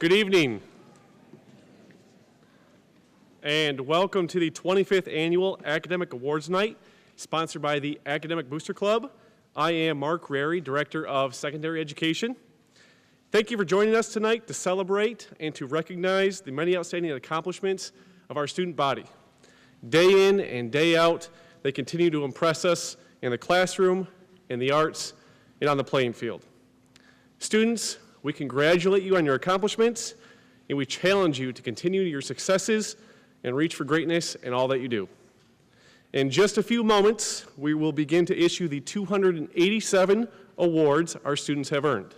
Good evening, and welcome to the 25th Annual Academic Awards Night, sponsored by the Academic Booster Club. I am Mark Rary, Director of Secondary Education. Thank you for joining us tonight to celebrate and to recognize the many outstanding accomplishments of our student body. Day in and day out, they continue to impress us in the classroom, in the arts, and on the playing field. Students, we congratulate you on your accomplishments, and we challenge you to continue your successes and reach for greatness in all that you do. In just a few moments, we will begin to issue the 287 awards our students have earned.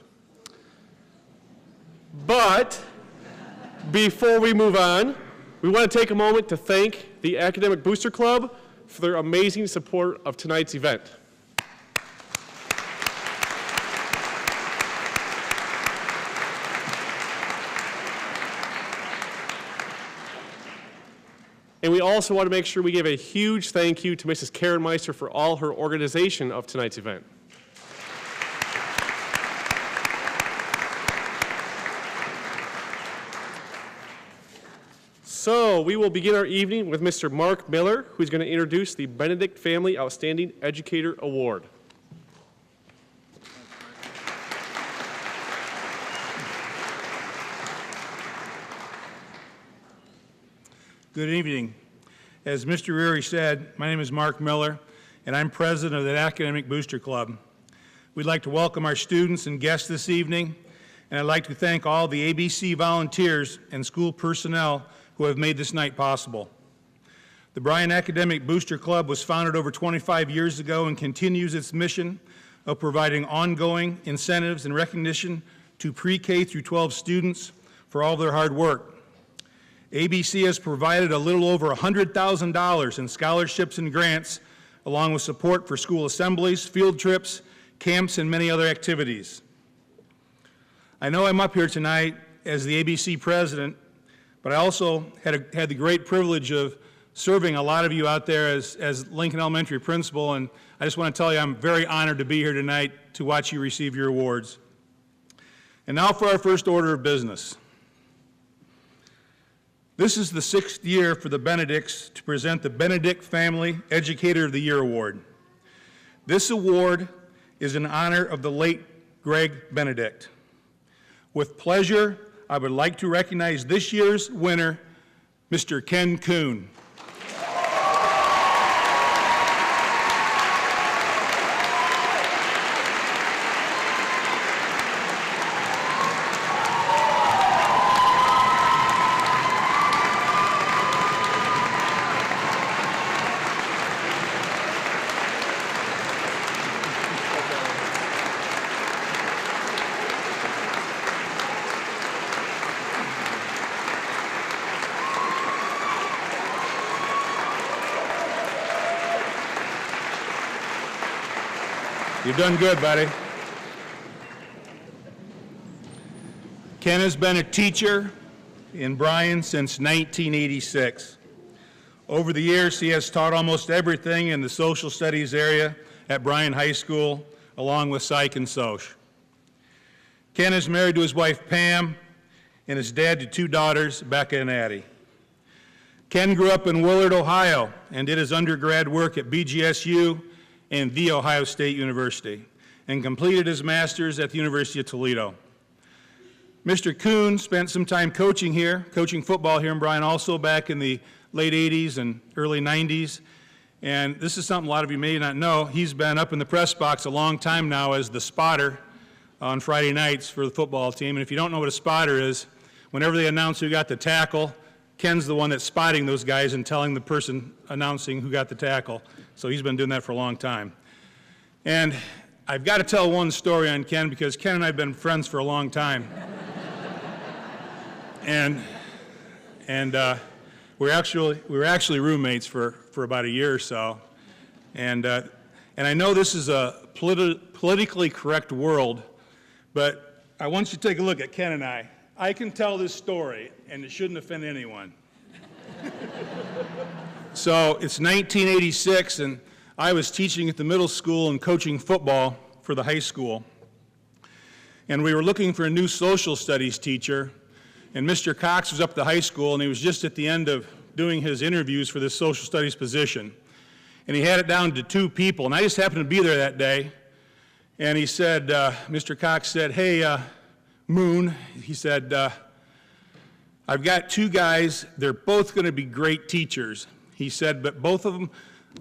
But before we move on, we want to take a moment to thank the Academic Booster Club for their amazing support of tonight's event. And we also want to make sure we give a huge thank you to Mrs. Karen Meister for all her organization of tonight's event. So we will begin our evening with Mr. Mark Miller, who's going to introduce the Benedict Family Outstanding Educator Award. Good evening. As Mr. Rary said, my name is Mark Miller, and I'm president of the Academic Booster Club. We'd like to welcome our students and guests this evening, and I'd like to thank all the ABC volunteers and school personnel who have made this night possible. The Bryan Academic Booster Club was founded over 25 years ago and continues its mission of providing ongoing incentives and recognition to pre-K through 12 students for all their hard work. ABC has provided a little over $100,000 in scholarships and grants, along with support for school assemblies, field trips, camps, and many other activities. I know I'm up here tonight as the ABC president, but I also had the great privilege of serving a lot of you out there as Lincoln Elementary principal, and I just want to tell you I'm very honored to be here tonight to watch you receive your awards. And now for our first order of business. This is the 6th year for the Benedicts to present the Benedict Family Educator of the Year Award. This award is in honor of the late Greg Benedict. With pleasure, I would like to recognize this year's winner, Mr. Ken Kuhn. You've done good, buddy. Ken has been a teacher in Bryan since 1986. Over the years, he has taught almost everything in the social studies area at Bryan High School, along with Psych and Soc. Ken is married to his wife, Pam, and is dad to 2 daughters, Becca and Addie. Ken grew up in Willard, Ohio, and did his undergrad work at BGSU and The Ohio State University, and completed his master's at the University of Toledo. Mr. Kuhn spent some time coaching football here in Bryan, also back in the late 80s and early 90s. And this is something a lot of you may not know. He's been up in the press box a long time now as the spotter on Friday nights for the football team. And if you don't know what a spotter is, whenever they announce who got the tackle, Ken's the one that's spotting those guys and telling the person announcing who got the tackle. So he's been doing that for a long time. And I've got to tell one story on Ken because Ken and I have been friends for a long time. and we were actually roommates for about a year or so. And I know this is a politically correct world, but I want you to take a look at Ken and I. I can tell this story, and it shouldn't offend anyone. So it's 1986, and I was teaching at the middle school and coaching football for the high school. And we were looking for a new social studies teacher, And Mr. Cox was up at the high school, and he was just at the end of doing his interviews for this social studies position. And he had it down to 2 people, and I just happened to be there that day. And he said, Mr. Cox said, hey, Moon, he said, I've got 2 guys, they're both going to be great teachers. He said, but both of them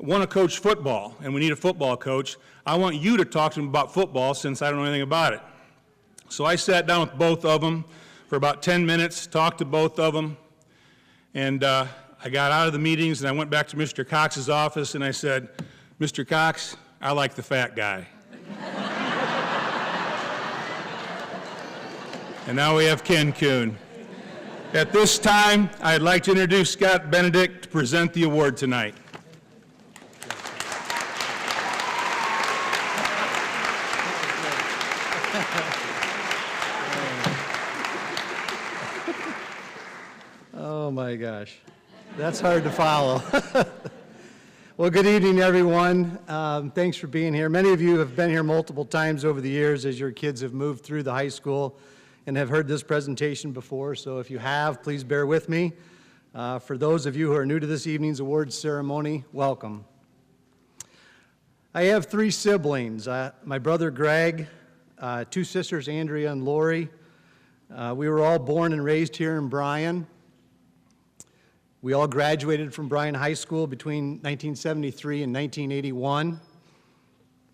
want to coach football, and we need a football coach. I want you to talk to them about football since I don't know anything about it. So I sat down with both of them for about 10 minutes, talked to both of them, and I got out of the meetings and I went back to Mr. Cox's office and I said, Mr. Cox, I like the fat guy. And now we have Ken Kuhn. At this time, I'd like to introduce Scott Benedict to present the award tonight. Oh my gosh, that's hard to follow. Well, good evening, everyone. Thanks for being here. Many of you have been here multiple times over the years as your kids have moved through the high school and have heard this presentation before, so if you have, please bear with me. For those of you who are new to this evening's awards ceremony, welcome. I have 3 siblings, my brother Greg, 2 sisters, Andrea and Lori. We were all born and raised here in Bryan. We all graduated from Bryan High School between 1973 and 1981.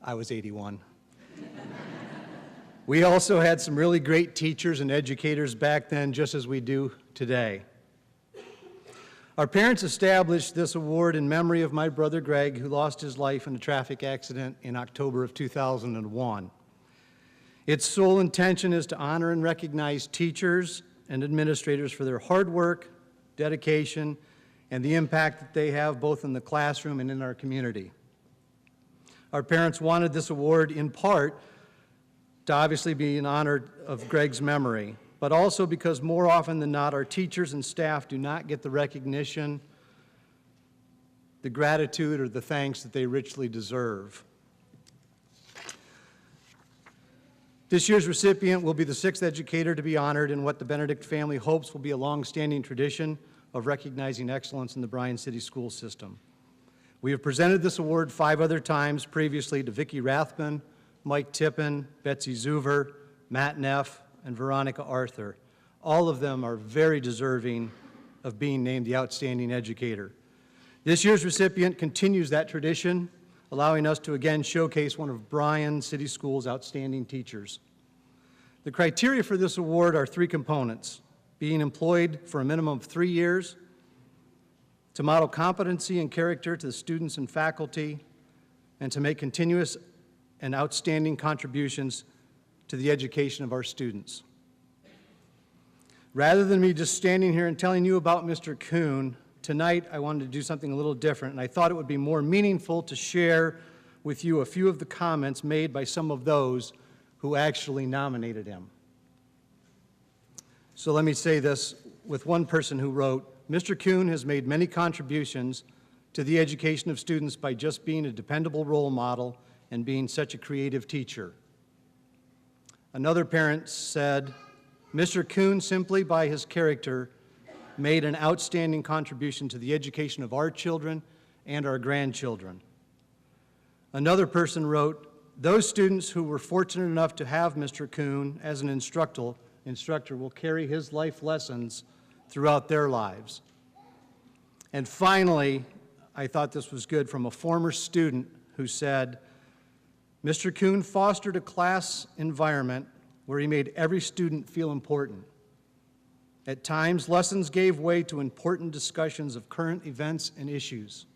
I was 81. We also had some really great teachers and educators back then, just as we do today. Our parents established this award in memory of my brother Greg, who lost his life in a traffic accident in October of 2001. Its sole intention is to honor and recognize teachers and administrators for their hard work, dedication, and the impact that they have both in the classroom and in our community. Our parents wanted this award in part to obviously be in honor of Greg's memory, but also because more often than not, our teachers and staff do not get the recognition, the gratitude, or the thanks that they richly deserve. This year's recipient will be the 6th educator to be honored in what the Benedict family hopes will be a long-standing tradition of recognizing excellence in the Bryan City School System. We have presented this award 5 other times previously to Vicki Rathman, Mike Tippin, Betsy Zuver, Matt Neff, and Veronica Arthur. All of them are very deserving of being named the Outstanding Educator. This year's recipient continues that tradition, allowing us to again showcase one of Bryan City Schools' outstanding teachers. The criteria for this award are 3 components: being employed for a minimum of 3 years, to model competency and character to the students and faculty, and to make continuous and outstanding contributions to the education of our students. Rather than me just standing here and telling you about Mr. Kuhn, tonight I wanted to do something a little different, and I thought it would be more meaningful to share with you a few of the comments made by some of those who actually nominated him. So let me say this with one person who wrote, Mr. Kuhn has made many contributions to the education of students by just being a dependable role model and being such a creative teacher. Another parent said, Mr. Kuhn, simply by his character, made an outstanding contribution to the education of our children and our grandchildren. Another person wrote, those students who were fortunate enough to have Mr. Kuhn as an instructor will carry his life lessons throughout their lives. And finally, I thought this was good from a former student who said, Mr. Kuhn fostered a class environment where he made every student feel important. At times, lessons gave way to important discussions of current events and issues.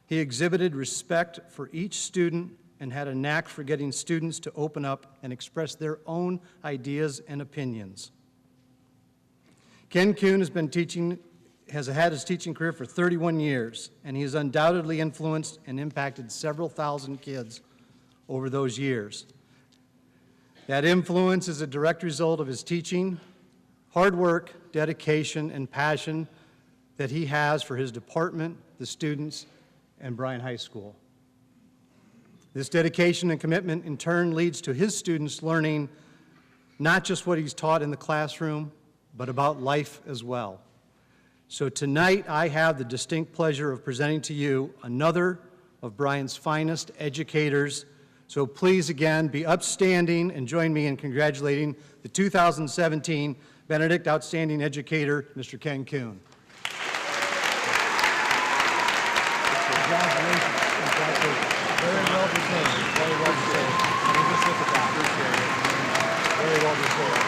He exhibited respect for each student and had a knack for getting students to open up and express their own ideas and opinions. Ken Kuhn has had his teaching career for 31 years, and he has undoubtedly influenced and impacted several thousand kids over those years. That influence is a direct result of his teaching, hard work, dedication, and passion that he has for his department, the students, and Bryan High School. This dedication and commitment in turn leads to his students learning not just what he's taught in the classroom, but about life as well. So tonight, I have the distinct pleasure of presenting to you another of Bryan's finest educators. So please, again, be upstanding and join me in congratulating the 2017 Benedict Outstanding Educator, Mr. Ken Kuhn. Congratulations. Very well deserved. Very well deserved. Let me just look at that. Appreciate it. Very well deserved.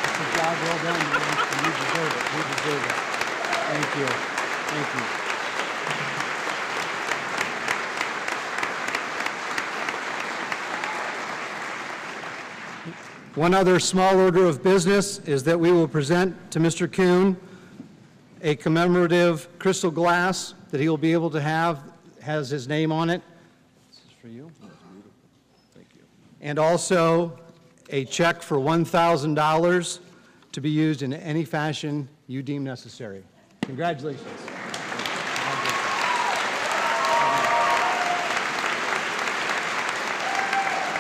It's a job well done, man. And you deserve it. You deserve it. Thank you. Thank you. One other small order of business is that we will present to Mr. Kuhn a commemorative crystal glass that he will be able to have, has his name on it. This is for you. Thank you. And also a check for $1,000 to be used in any fashion you deem necessary. Congratulations.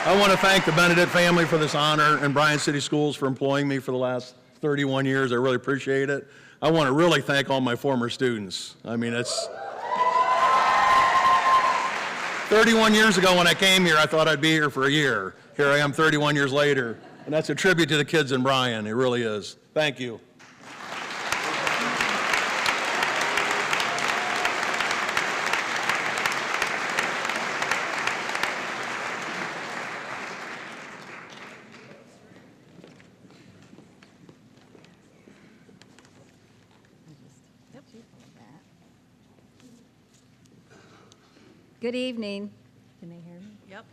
I want to thank the Benedict family for this honor and Bryan City Schools for employing me for the last 31 years. I really appreciate it. I want to really thank all my former students. I mean, it's 31 years ago when I came here, I thought I'd be here for a year. Here I am 31 years later, and that's a tribute to the kids in Bryan. It really is. Thank you. Good evening. Can they hear me? Yep.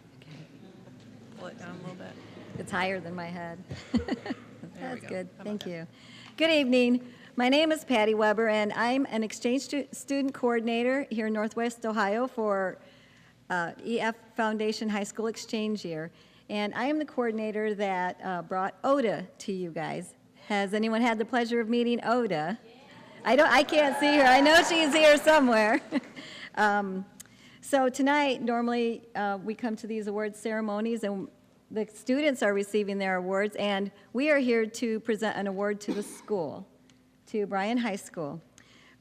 Pull it down a little bit. It's higher than my head. That's go. good. How about Thank that? you. Good evening. My name is Patty Weber, and I'm an exchange student coordinator here in Northwest Ohio for EF Foundation High School Exchange Year. And I am the coordinator that brought Oda to you guys. Has anyone had the pleasure of meeting Oda? I can't see her. I know she's here somewhere. So tonight, normally, we come to these award ceremonies, and the students are receiving their awards, and we are here to present an award to the school, to Bryan High School.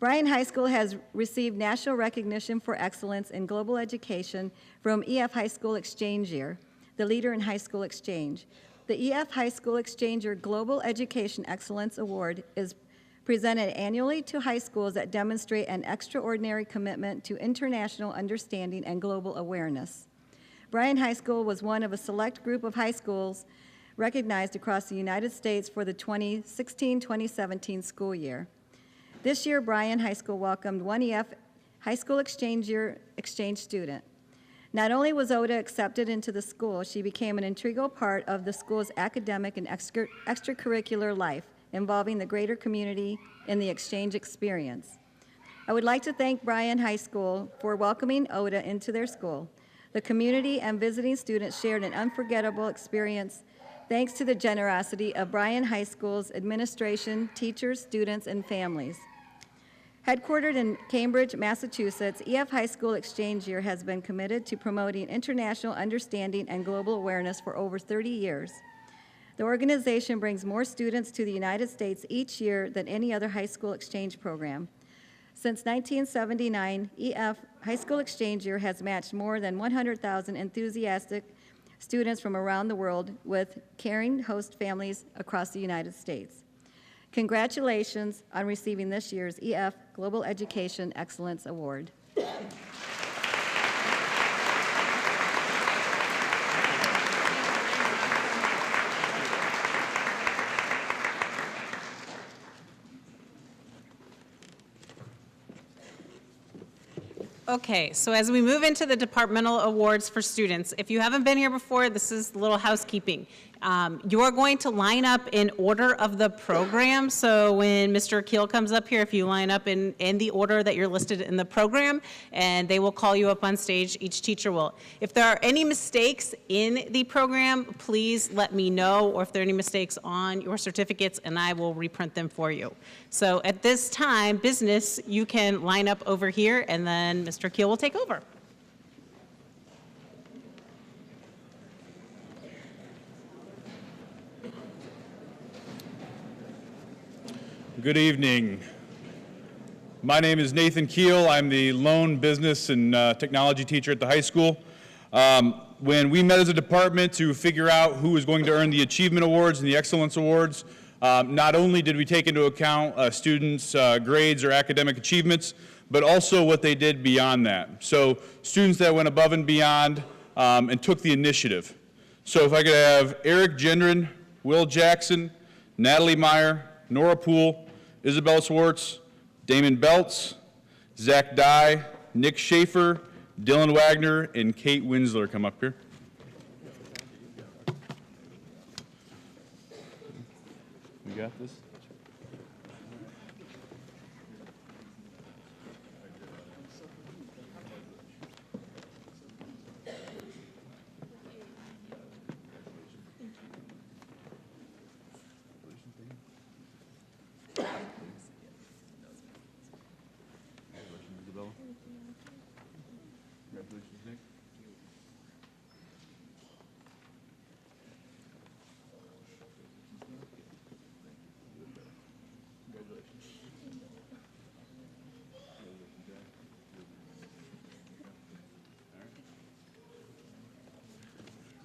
Bryan High School has received national recognition for excellence in global education from EF High School Exchange Year, the leader in high school exchange. The EF High School Exchange Year Global Education Excellence Award is presented annually to high schools that demonstrate an extraordinary commitment to international understanding and global awareness. Bryan High School was one of a select group of high schools recognized across the United States for the 2016-2017 school year. This year, Bryan High School welcomed one EF High School Exchange Year exchange student. Not only was Oda accepted into the school, she became an integral part of the school's academic and extracurricular life, involving the greater community in the exchange experience. I would like to thank Bryan High School for welcoming Oda into their school. The community and visiting students shared an unforgettable experience thanks to the generosity of Bryan High School's administration, teachers, students, and families. Headquartered in Cambridge, Massachusetts, EF High School Exchange Year has been committed to promoting international understanding and global awareness for over 30 years. The organization brings more students to the United States each year than any other high school exchange program. Since 1979, EF High School Exchange Year has matched more than 100,000 enthusiastic students from around the world with caring host families across the United States. Congratulations on receiving this year's EF Global Education Excellence Award. Okay, so as we move into the departmental awards for students, if you haven't been here before, this is a little housekeeping. You are going to line up in order of the program, so when Mr. Keel comes up here, if you line up in the order that you're listed in the program, and they will call you up on stage, each teacher will. If there are any mistakes in the program, please let me know, or if there are any mistakes on your certificates, and I will reprint them for you. So at this time, business, you can line up over here, and then Mr. Keel will take over. Good evening. My name is Nathan Keel. I'm the lone business and technology teacher at the high school. When we met as a department to figure out who was going to earn the Achievement Awards and the Excellence Awards, not only did we take into account students' grades or academic achievements, but also what they did beyond that. So students that went above and beyond and took the initiative. So if I could have Eric Gendron, Will Jackson, Natalie Meyer, Nora Poole, Isabel Swartz, Damon Belts, Zach Dye, Nick Schaefer, Dylan Wagner, and Kate Winsler come up here. You got this?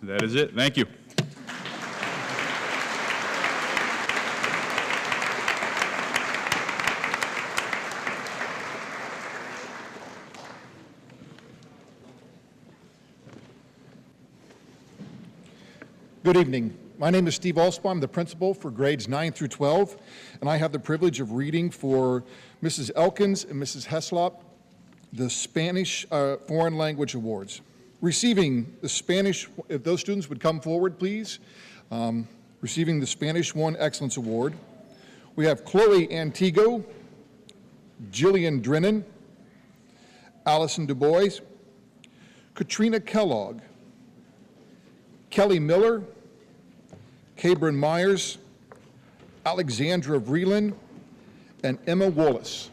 That is it. Thank you. Good evening. My name is Steve Alspaugh. I'm the principal for grades 9 through 12, and I have the privilege of reading for Mrs. Elkins and Mrs. Heslop the Spanish Foreign Language Awards. Receiving the Spanish, if those students would come forward, please. Receiving the Spanish 1 Excellence Award. We have Chloe Antigo, Jillian Drennan, Allison DuBois, Katrina Kellogg, Kelly Miller, Cabrin Myers, Alexandra Vreeland, and Emma Wallace.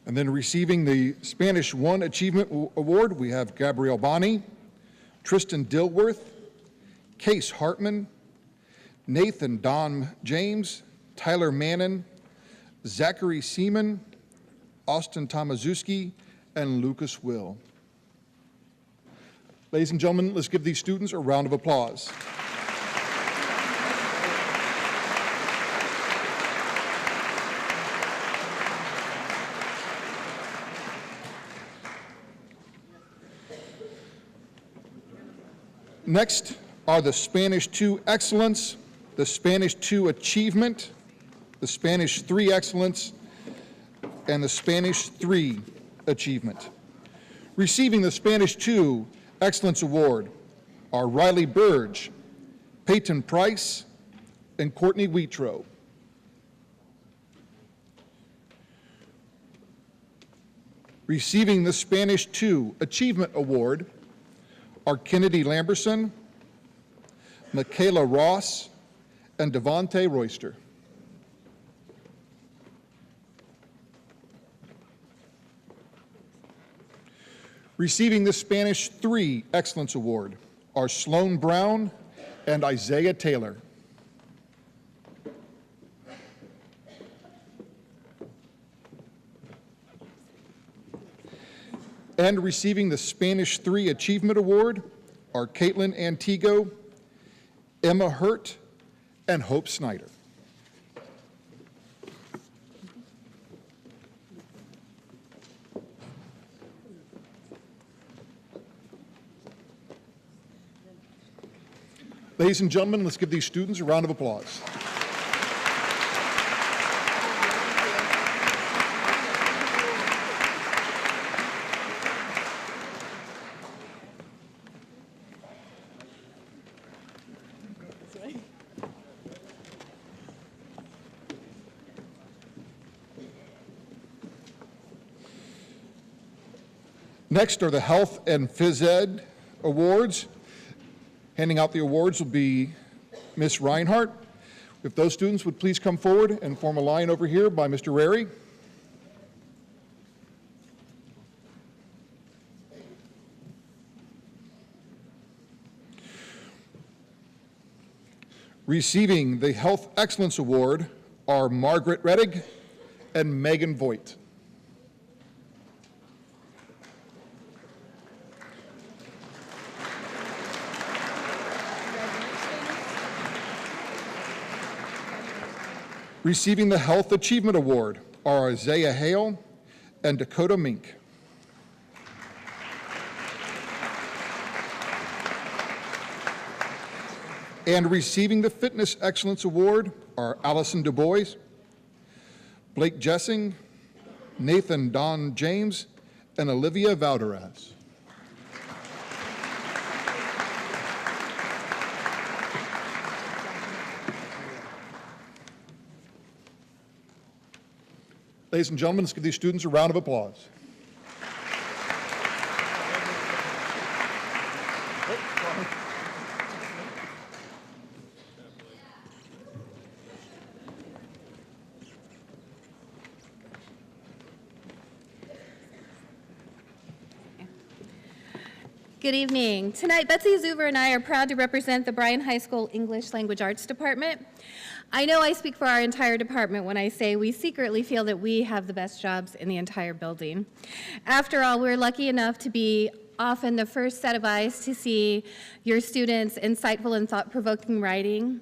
And then receiving the Spanish 1 Achievement Award, we have Gabrielle Bonney, Tristan Dilworth, Case Hartman, Nathan Don James, Tyler Mannon, Zachary Seaman, Austin Tomaszewski, and Lucas Will. Ladies and gentlemen, let's give these students a round of applause. Next are the Spanish 2 Excellence, the Spanish 2 Achievement, the Spanish 3 Excellence, and the Spanish 3 Achievement. Receiving the Spanish 2 Excellence Award are Riley Burge, Peyton Price, and Courtney Wheatrow. Receiving the Spanish 2 Achievement Award are Kennedy Lamberson, Michaela Ross, and Devontae Royster. Receiving the Spanish 3 Excellence Award are Sloan Brown and Isaiah Taylor. And receiving the Spanish 3 Achievement Award are Caitlin Antigo, Emma Hurt, and Hope Snyder. Ladies and gentlemen, let's give these students a round of applause. Next are the Health and Phys Ed Awards. Handing out the awards will be Ms. Reinhardt. If those students would please come forward and form a line over here by Mr. Rary. Receiving the Health Excellence Award are Margaret Rettig and Megan Voigt. Receiving the Health Achievement Award are Isaiah Hale and Dakota Mink. And receiving the Fitness Excellence Award are Allison Du Bois, Blake Jessing, Nathan Don James, and Olivia Valderez. Ladies and gentlemen, let's give these students a round of applause. Good evening. Tonight, Betsy Zuber and I are proud to represent the Bryan High School English Language Arts Department. I know I speak for our entire department when I say we secretly feel that we have the best jobs in the entire building. After all, we're lucky enough to be often the first set of eyes to see your students' insightful and thought-provoking writing,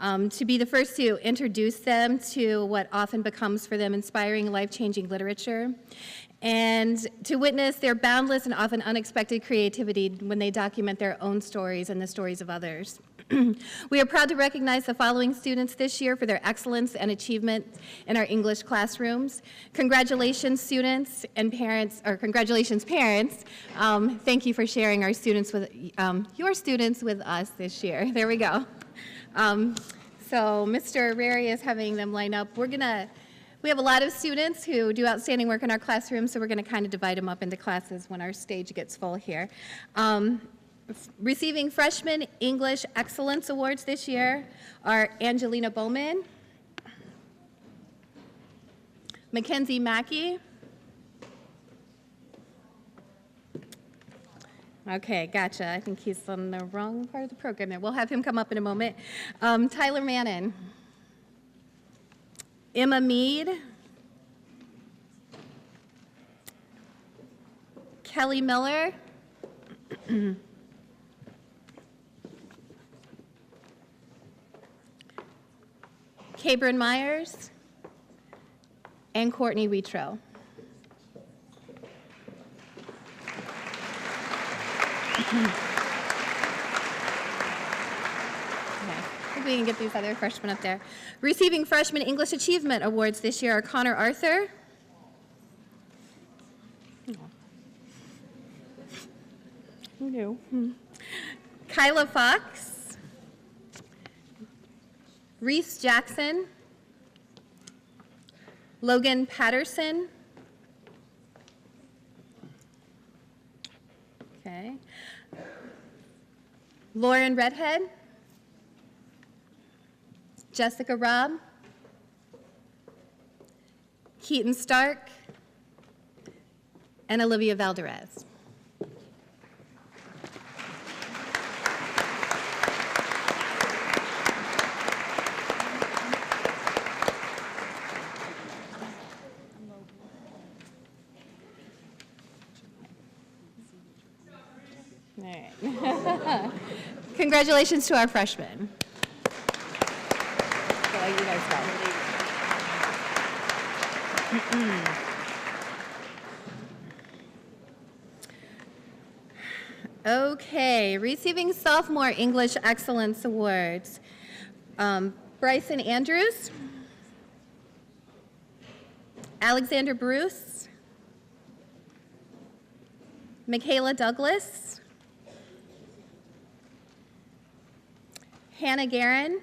to be the first to introduce them to what often becomes for them inspiring, life-changing literature, and to witness their boundless and often unexpected creativity when they document their own stories and the stories of others. We are proud to recognize the following students this year for their excellence and achievement in our English classrooms. Congratulations, students and parents, or congratulations, parents. Thank you for sharing our students with, your students with us this year. There we go. So Mr. Rary is having them line up. We have a lot of students who do outstanding work in our classrooms, so we're going to kind of divide them up into classes when our stage gets full here. Receiving Freshman English Excellence Awards this year are Angelina Bowman, Mackenzie Mackey, okay, gotcha, I think he's on the wrong part of the program there. We'll have him come up in a moment. Tyler Mannon, Emma Mead, Kelly Miller, Cabrin Myers, and Courtney Wheatrow. We can get these other freshmen up there. Receiving Freshman English Achievement Awards this year are Connor Arthur, who knew? Kyla Fox, Reese Jackson, Logan Patterson, okay, Lauren Redhead, Jessica Robb, Keaton Stark, and Olivia Valderez. All right. Congratulations to our freshmen. I'll let you guys go. Okay, receiving Sophomore English Excellence Awards. Bryson Andrews, Alexander Bruce, Michaela Douglas, Hannah Guerin,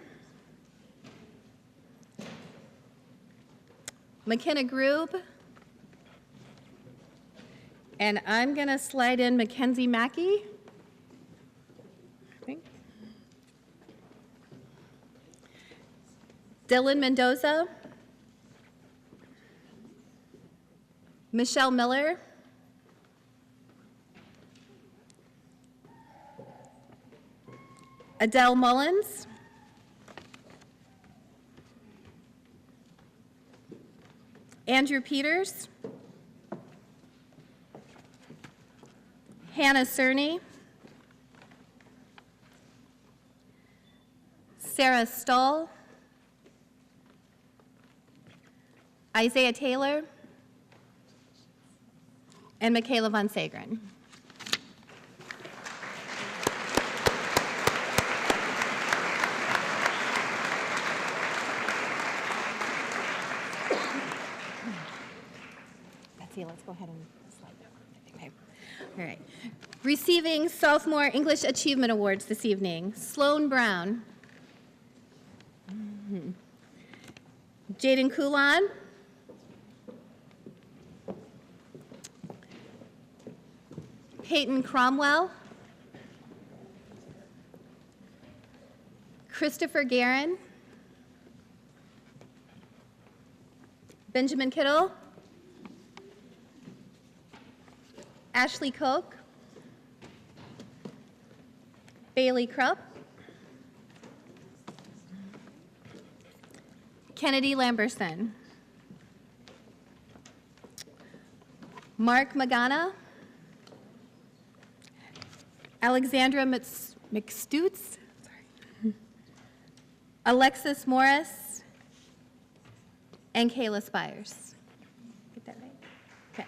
McKenna Grube, and I'm going to slide in Mackenzie Mackey. I think. Dylan Mendoza, Michelle Miller, Adele Mullins, Andrew Peters, Hannah Cerny, Sarah Stahl, Isaiah Taylor, and Michaela Von Sagren. Betsy, let's go ahead and slide that. Okay. All right. Receiving Sophomore English Achievement Awards this evening, Sloan Brown, Jaden Coulon, Peyton Cromwell, Christopher Guerin, Benjamin Kittle, Ashley Koch, Bailey Krupp, Kennedy Lamberson, Mark Magana, Alexandra McStutz, Alexis Morris, and Kayla Spires. Get that right? Okay.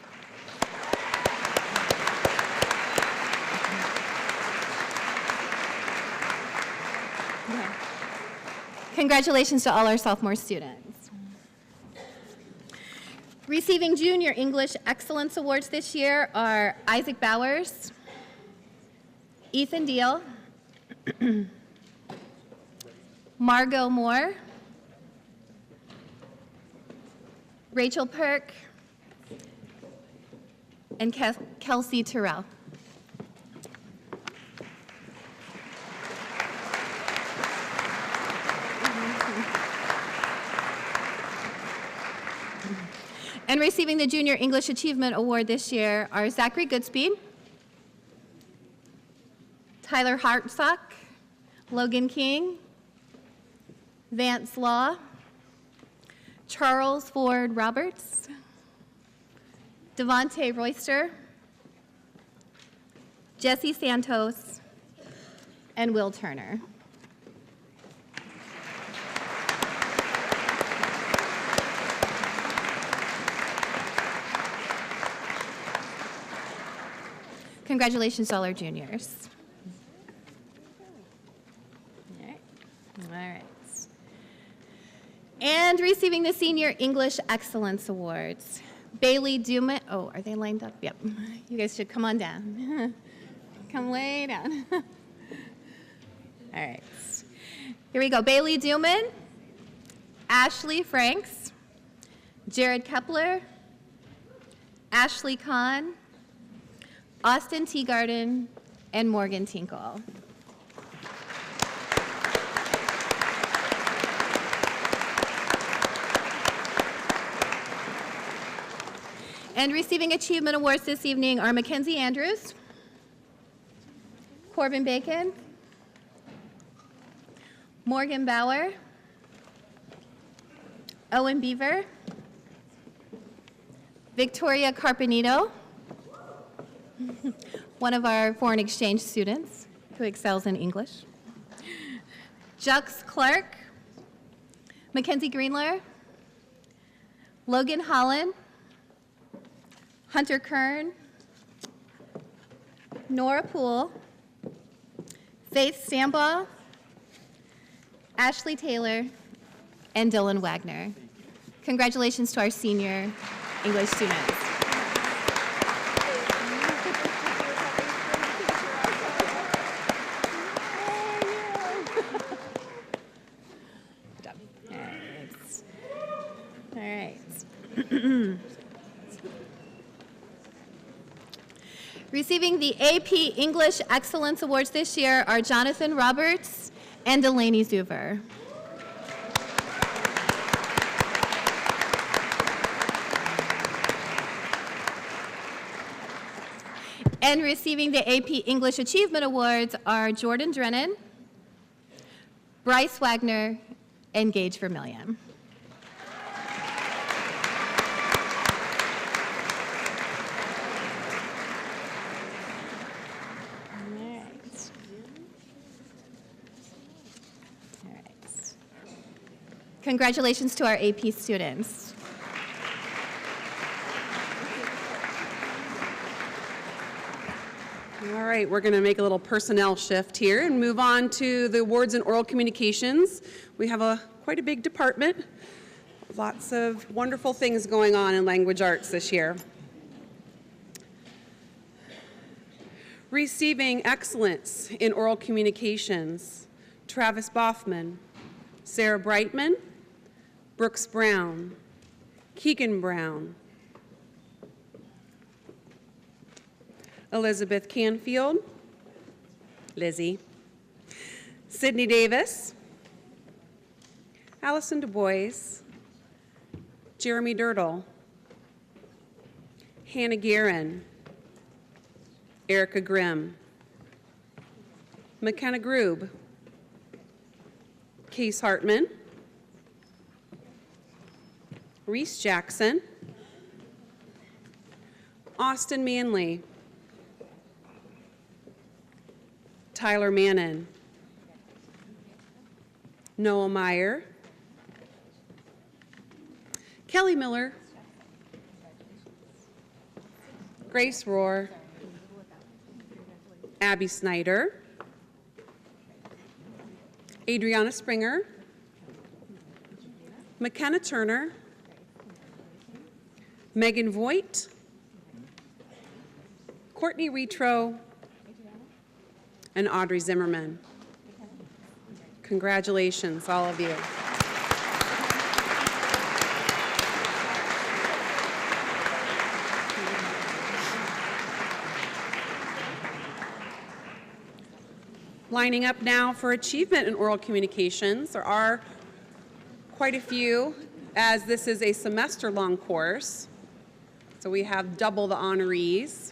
Okay. Congratulations to all our sophomore students. Receiving Junior English Excellence Awards this year are Isaac Bowers, Ethan Deal, Margot Moore, Rachel Perk, and Kelsey Terrell. And receiving the Junior English Achievement Award this year are Zachary Goodspeed, Tyler Hartsock, Logan King, Vance Law, Charles Ford Roberts, Devontae Royster, Jesse Santos, and Will Turner. Congratulations to all our juniors. All right. And receiving the Senior English Excellence Awards, Bailey Duman. Oh, are they lined up? Yep. You guys should come on down. Come way down. All right. Here we go. Bailey Duman, Ashley Franks, Jared Kepler, Ashley Kahn, Austin Teagarden, and Morgan Tinkle. And receiving achievement awards this evening are Mackenzie Andrews, Corbin Bacon, Morgan Bauer, Owen Beaver, Victoria Carpenito, one of our foreign exchange students who excels in English. Jux Clark, Mackenzie Greenler, Logan Holland, Hunter Kern, Nora Poole, Faith Stambaugh, Ashley Taylor, and Dylan Wagner. Congratulations to our senior English students. All right. Receiving the AP English Excellence Awards this year are Jonathan Roberts and Delaney Zuver. And receiving the AP English Achievement Awards are Jordan Drennan, Bryce Wagner, and Gage Vermillion. Congratulations to our AP students. All right, we're going to make a little personnel shift here and move on to the awards in oral communications. We have quite a big department. Lots of wonderful things going on in language arts this year. Receiving excellence in oral communications, Travis Boffman, Sarah Brightman, Brooks Brown, Keegan Brown, Elizabeth Canfield, Lizzie, Sydney Davis, Allison Du Bois, Jeremy Dirtle, Hannah Guerin, Erica Grimm, McKenna Grube, Case Hartman, Reese Jackson, Austin Manley, Tyler Mannon, Noah Meyer, Kelly Miller, Grace Rohr, Abby Snyder, Adriana Springer, McKenna Turner, Megan Voigt, Courtney Retro, and Audrey Zimmerman. Congratulations, all of you. Lining up now for achievement in oral communications. There are quite a few, as this is a semester-long course. So we have double the honorees.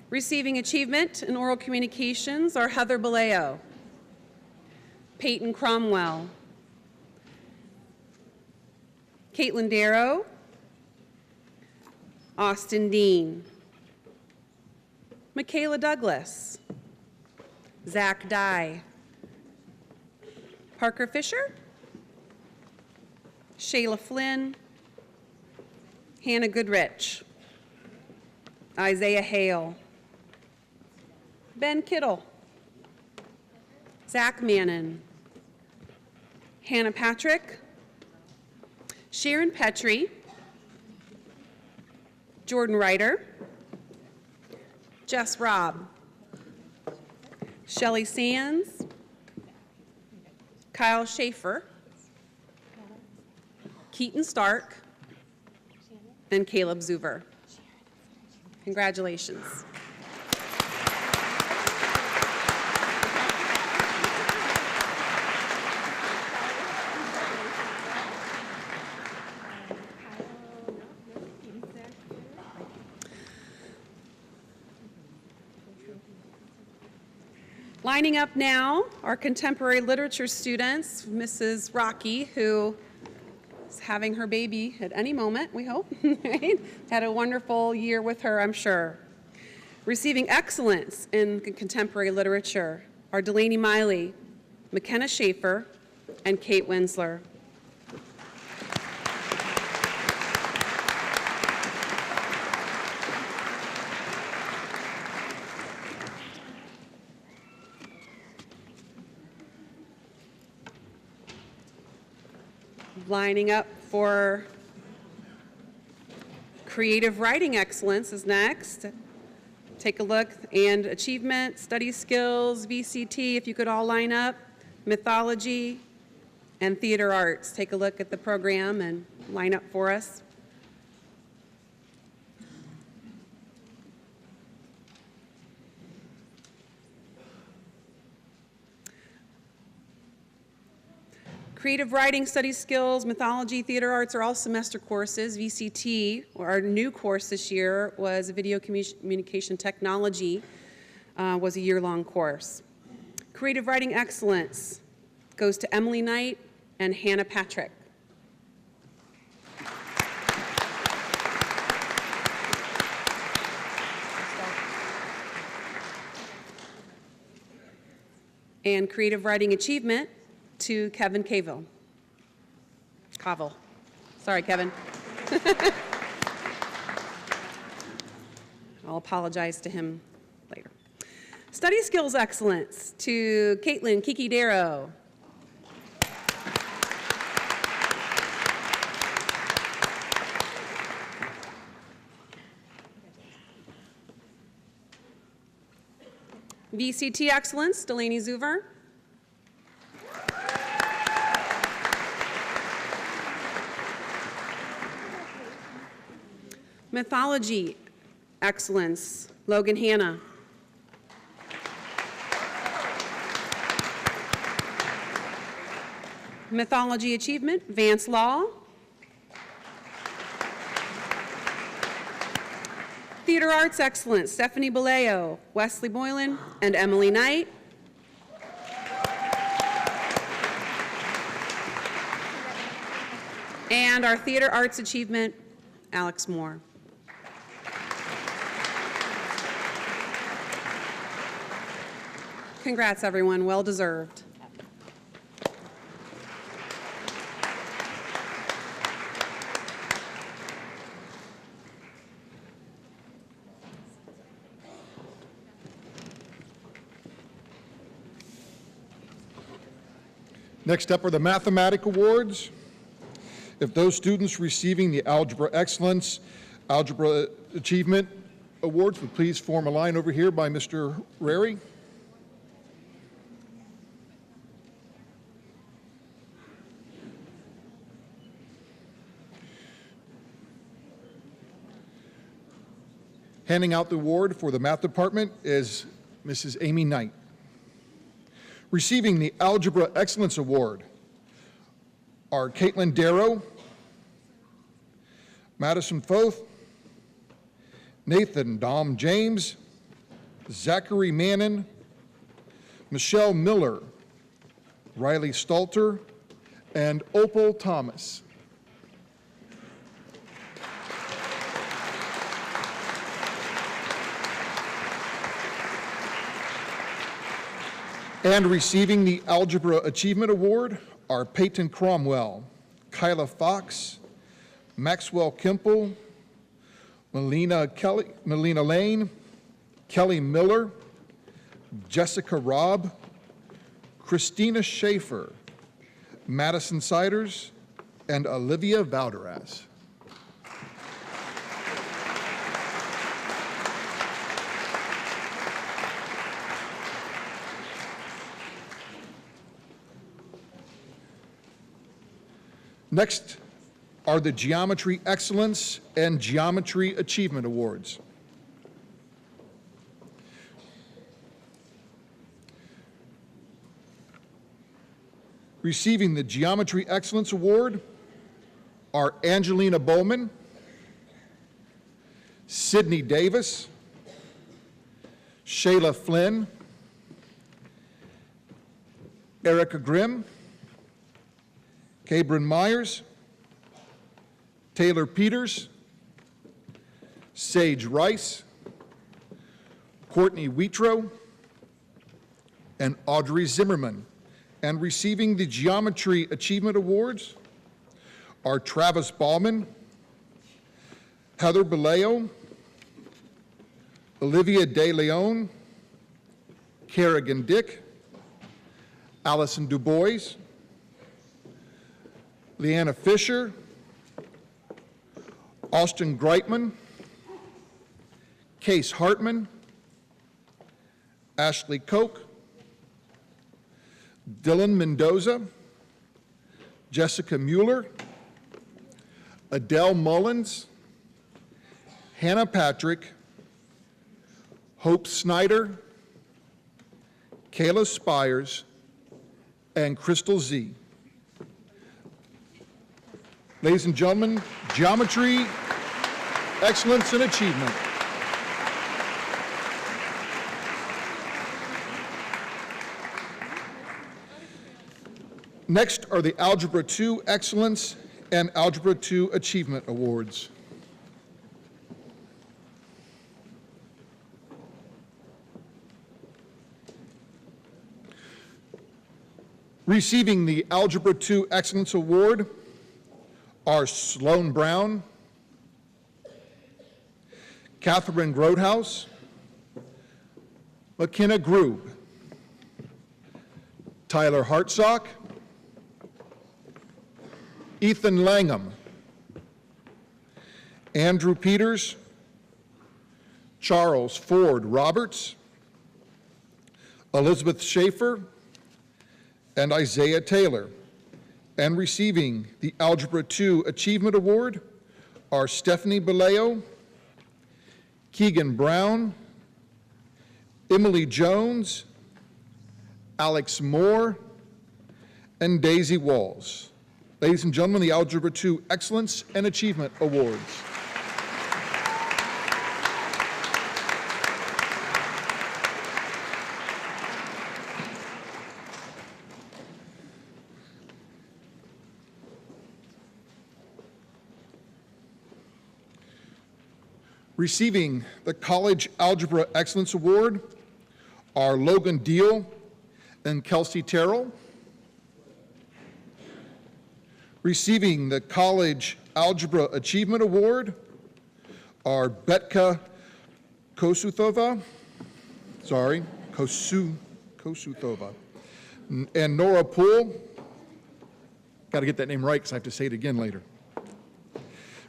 Receiving achievement in oral communications are Heather Baleo, Peyton Cromwell, Caitlin Darrow, Austin Dean, Michaela Douglas, Zach Dye, Parker Fisher, Shayla Flynn, Hannah Goodrich, Isaiah Hale, Ben Kittle, Zach Mannon, Hannah Patrick, Sharon Petrie, Jordan Ryder, Jess Robb, Shelley Sands, Kyle Schaefer, Keaton Stark, and Caleb Zuver. Congratulations. Lining up now are contemporary literature students, Mrs. Rocky, who having her baby at any moment, we hope. Right? Had a wonderful year with her, I'm sure. Receiving excellence in contemporary literature are Delaney Miley, McKenna Schaefer, and Kate Winsler. Lining up for creative writing excellence is next. Take a look, and achievement, study skills, VCT, if you could all line up, mythology, and theater arts. Take a look at the program and line up for us. Creative writing, study skills, mythology, theater arts are all semester courses. VCT, or our new course this year, was video communication technology, was a year-long course. Creative writing excellence goes to Emily Knight and Hannah Patrick. And creative writing achievement to Kevin Cavill. Sorry, Kevin. I'll apologize to him later. Study skills excellence to Caitlin Kiki Darrow. VCT excellence, Delaney Zuver. Mythology excellence, Logan Hanna. Mythology achievement, Vance Law. Theater arts excellence, Stephanie Baleo, Wesley Boylan, and Emily Knight. And our theater arts achievement, Alex Moore. Congrats, everyone. Well deserved. Next up are the Mathematic Awards. If those students receiving the Algebra Excellence, Algebra Achievement Awards would please form a line over here by Mr. Rary. Handing out the award for the Math Department is Mrs. Amy Knight. Receiving the Algebra Excellence Award are Caitlin Darrow, Madison Foth, Nathan Dom James, Zachary Mannon, Michelle Miller, Riley Stalter, and Opal Thomas. And receiving the Algebra Achievement Award are Peyton Cromwell, Kyla Fox, Maxwell Kimple, Melina Lane, Kelly Miller, Jessica Robb, Christina Schaefer, Madison Siders, and Olivia Valderas. Next are the Geometry Excellence and Geometry Achievement Awards. Receiving the Geometry Excellence Award are Angelina Bowman, Sydney Davis, Shayla Flynn, Erica Grimm, Cabrin Myers, Taylor Peters, Sage Rice, Courtney Wheatro, and Audrey Zimmerman. And receiving the Geometry Achievement Awards are Travis Ballman, Heather Baleo, Olivia De Leon, Kerrigan Dick, Allison DuBois, Leanna Fisher, Austin Greitman, Case Hartman, Ashley Koch, Dylan Mendoza, Jessica Mueller, Adele Mullins, Hannah Patrick, Hope Snyder, Kayla Spires, and Crystal Z. Ladies and gentlemen, Geometry, Excellence and Achievement. Next are the Algebra 2 Excellence and Algebra 2 Achievement Awards. Receiving the Algebra 2 Excellence Award are Sloan Brown, Catherine Grodhaus, McKenna Grube, Tyler Hartsock, Ethan Langham, Andrew Peters, Charles Ford Roberts, Elizabeth Schaefer, and Isaiah Taylor. And receiving the Algebra 2 Achievement Award are Stephanie Baleo, Keegan Brown, Emily Jones, Alex Moore, and Daisy Walls. Ladies and gentlemen, the Algebra 2 Excellence and Achievement Awards. Receiving the College Algebra Excellence Award are Logan Deal and Kelsey Terrell. Receiving the College Algebra Achievement Award are Betka Kosuthova, and Nora Poole. Got to get that name right because I have to say it again later.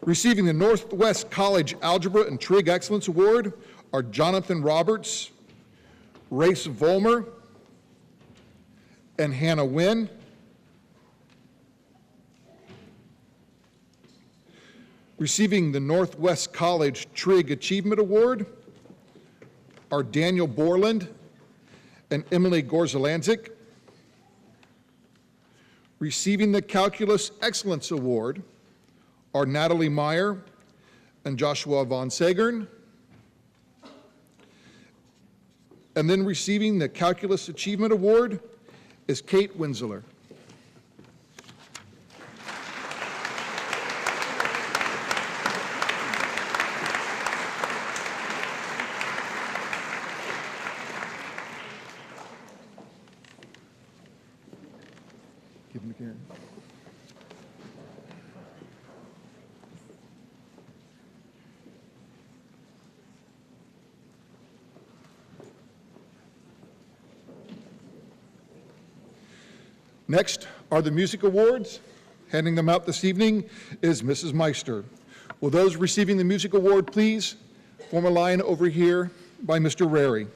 Receiving the Northwest College Algebra and Trig Excellence Award are Jonathan Roberts, Race Volmer, and Hannah Wynn. Receiving the Northwest College Trig Achievement Award are Daniel Borland and Emily Gorzelandzik. Receiving the Calculus Excellence Award are Natalie Meyer and Joshua Von Sagern. And then receiving the Calculus Achievement Award is Kate Winsler. Give him to Karen. Next are the Music Awards. Handing them out this evening is Mrs. Meister. Will those receiving the Music Award please form a line over here by Mr. Rary?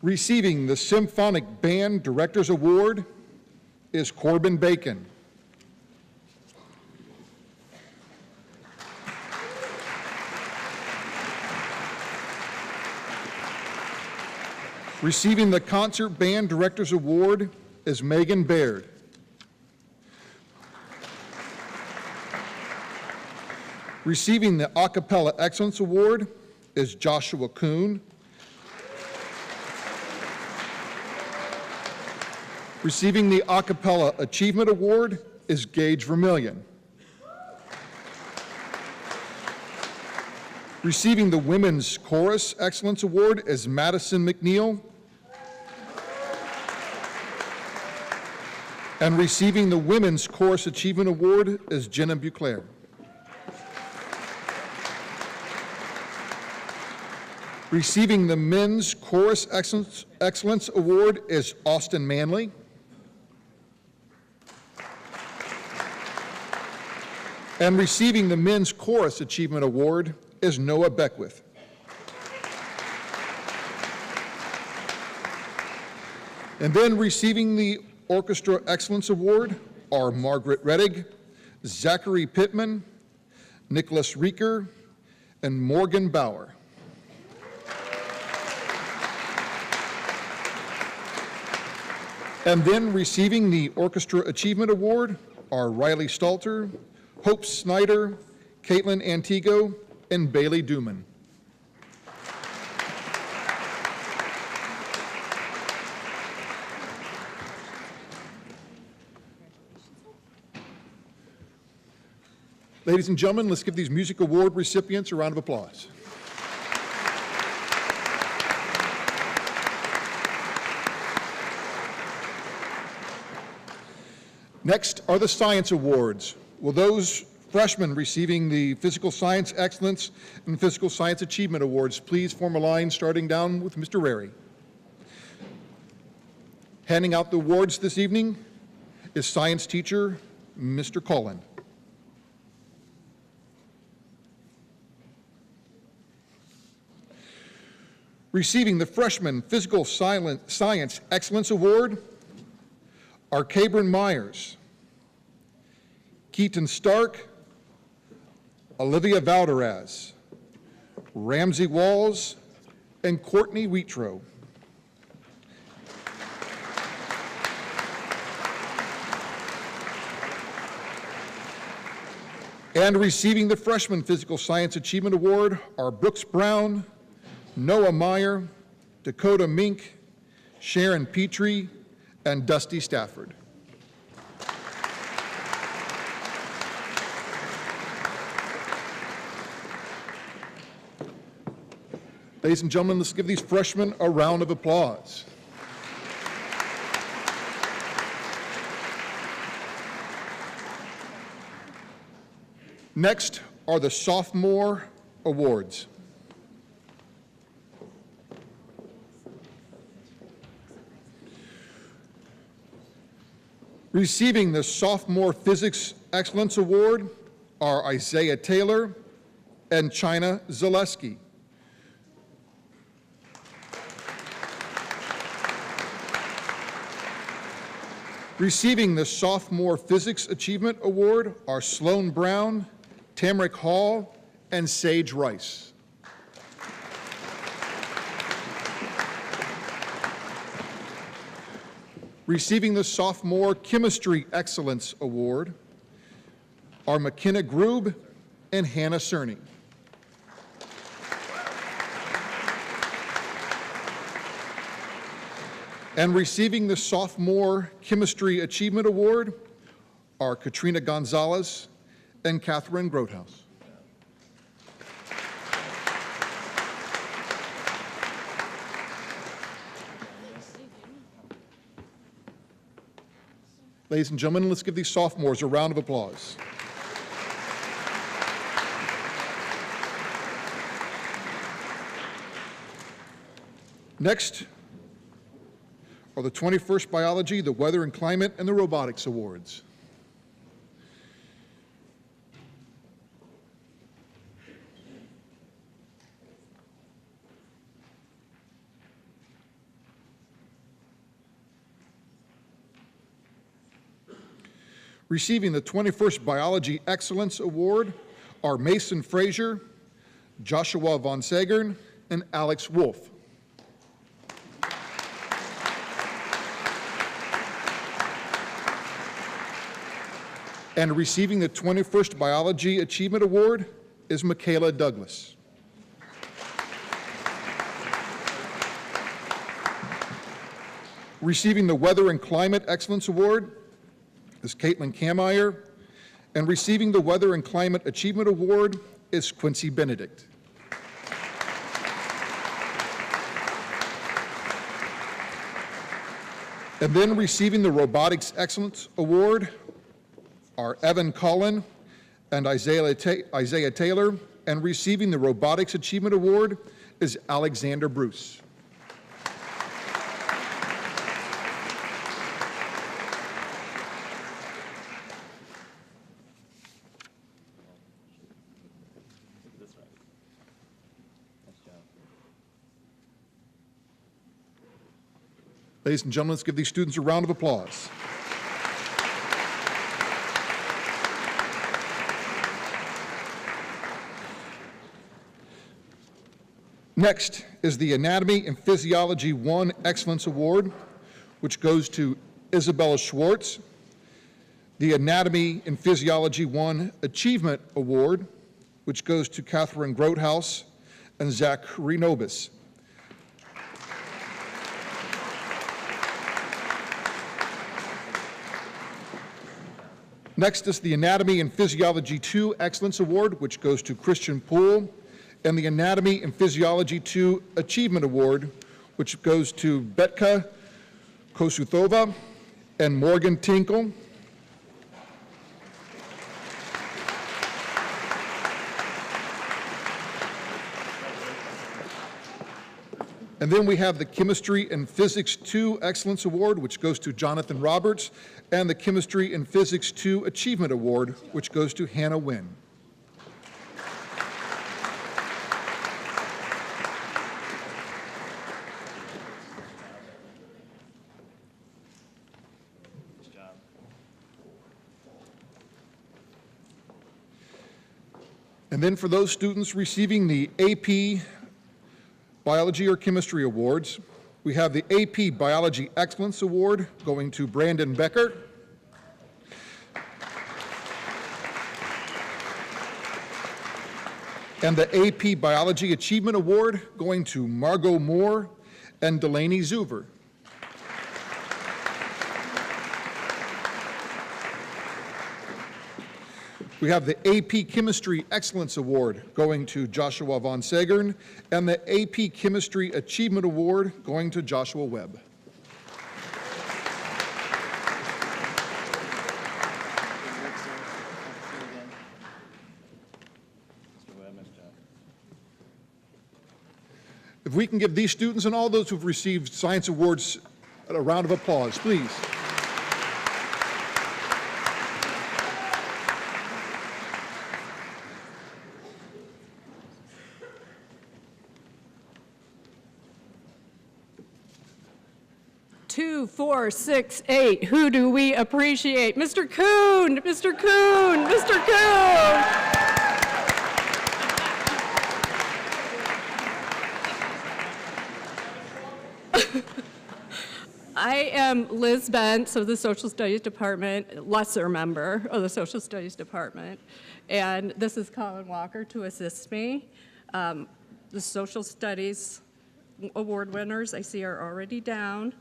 Receiving the Symphonic Band Directors Award is Corbin Bacon. Receiving the Concert Band Directors Award is Megan Baird. Receiving the A Cappella Excellence Award is Joshua Kuhn. Receiving the A Cappella Achievement Award is Gage Vermillion. Receiving the Women's Chorus Excellence Award is Madison McNeil. And receiving the Women's Chorus Achievement Award is Jenna Buclair. Receiving the Men's Chorus Excellence Award is Austin Manley. And receiving the Men's Chorus Achievement Award is Noah Beckwith. And then receiving the Orchestra Excellence Award are Margaret Rettig, Zachary Pittman, Nicholas Rieker, and Morgan Bauer. And then receiving the Orchestra Achievement Award are Riley Stalter, Hope Snyder, Caitlin Antigo, and Bailey Duman. Ladies and gentlemen, let's give these music award recipients a round of applause. Next are the Science Awards. Will those freshmen receiving the Physical Science Excellence and Physical Science Achievement Awards please form a line starting down with Mr. Rary. Handing out the awards this evening is science teacher Mr. Cullen. Receiving the Freshman Physical Science Excellence Award are Cabron Myers, Keaton Stark, Olivia Valderaz, Ramsey Walls, and Courtney Wheatrow. And receiving the Freshman Physical Science Achievement Award are Brooks Brown, Noah Meyer, Dakota Mink, Sharon Petrie, and Dusty Stafford. Ladies and gentlemen, let's give these freshmen a round of applause. Next are the Sophomore Awards. Receiving the Sophomore Physics Excellence Award are Isaiah Taylor and China Zaleski. Receiving the Sophomore Physics Achievement Award are Sloan Brown, Tamarick Hall, and Sage Rice. Receiving the Sophomore Chemistry Excellence Award are McKenna Grube and Hannah Cerny. And receiving the Sophomore Chemistry Achievement Award are Katrina Gonzalez and Catherine Grothaus. Ladies and gentlemen, let's give these sophomores a round of applause. Next are the 21st Biology, the Weather and Climate, and the Robotics Awards. Receiving the 21st Biology Excellence Award are Mason Frazier, Joshua Von Sagern, and Alex Wolf. And receiving the 21st Biology Achievement Award is Michaela Douglas. Receiving the Weather and Climate Excellence Award is Caitlin Kameyer. And receiving the Weather and Climate Achievement Award is Quincy Benedict. And then receiving the Robotics Excellence Award are Evan Collin and Isaiah Taylor, and receiving the Robotics Achievement Award is Alexander Bruce. Ladies and gentlemen, let's give these students a round of applause. Next is the Anatomy and Physiology 1 Excellence Award, which goes to Isabella Schwartz. The Anatomy and Physiology 1 Achievement Award, which goes to Catherine Grothaus and Zachary Nobis. Next is the Anatomy and Physiology 2 Excellence Award, which goes to Christian Poole, and the Anatomy and Physiology 2 Achievement Award, which goes to Betka Kosuthova and Morgan Tinkle. And then we have the Chemistry and Physics 2 Excellence Award, which goes to Jonathan Roberts, and the Chemistry and Physics 2 Achievement Award, which goes to Hannah Wynn. And then for those students receiving the AP Biology or Chemistry Awards, we have the AP Biology Excellence Award going to Brandon Becker. And the AP Biology Achievement Award going to Margot Moore and Delaney Zuver. We have the AP Chemistry Excellence Award going to Joshua Von Sagern, and the AP Chemistry Achievement Award going to Joshua Webb. If we can give these students and all those who've received science awards a round of applause, please. Two, 4, 6, 8. Who do we appreciate? Mr. Kuhn, Mr. Kuhn, Mr. Kuhn. I am Liz Bentz of the Social Studies Department, lesser member of the Social Studies Department, and this is Colin Walker to assist me. The Social Studies Award winners I see are already down.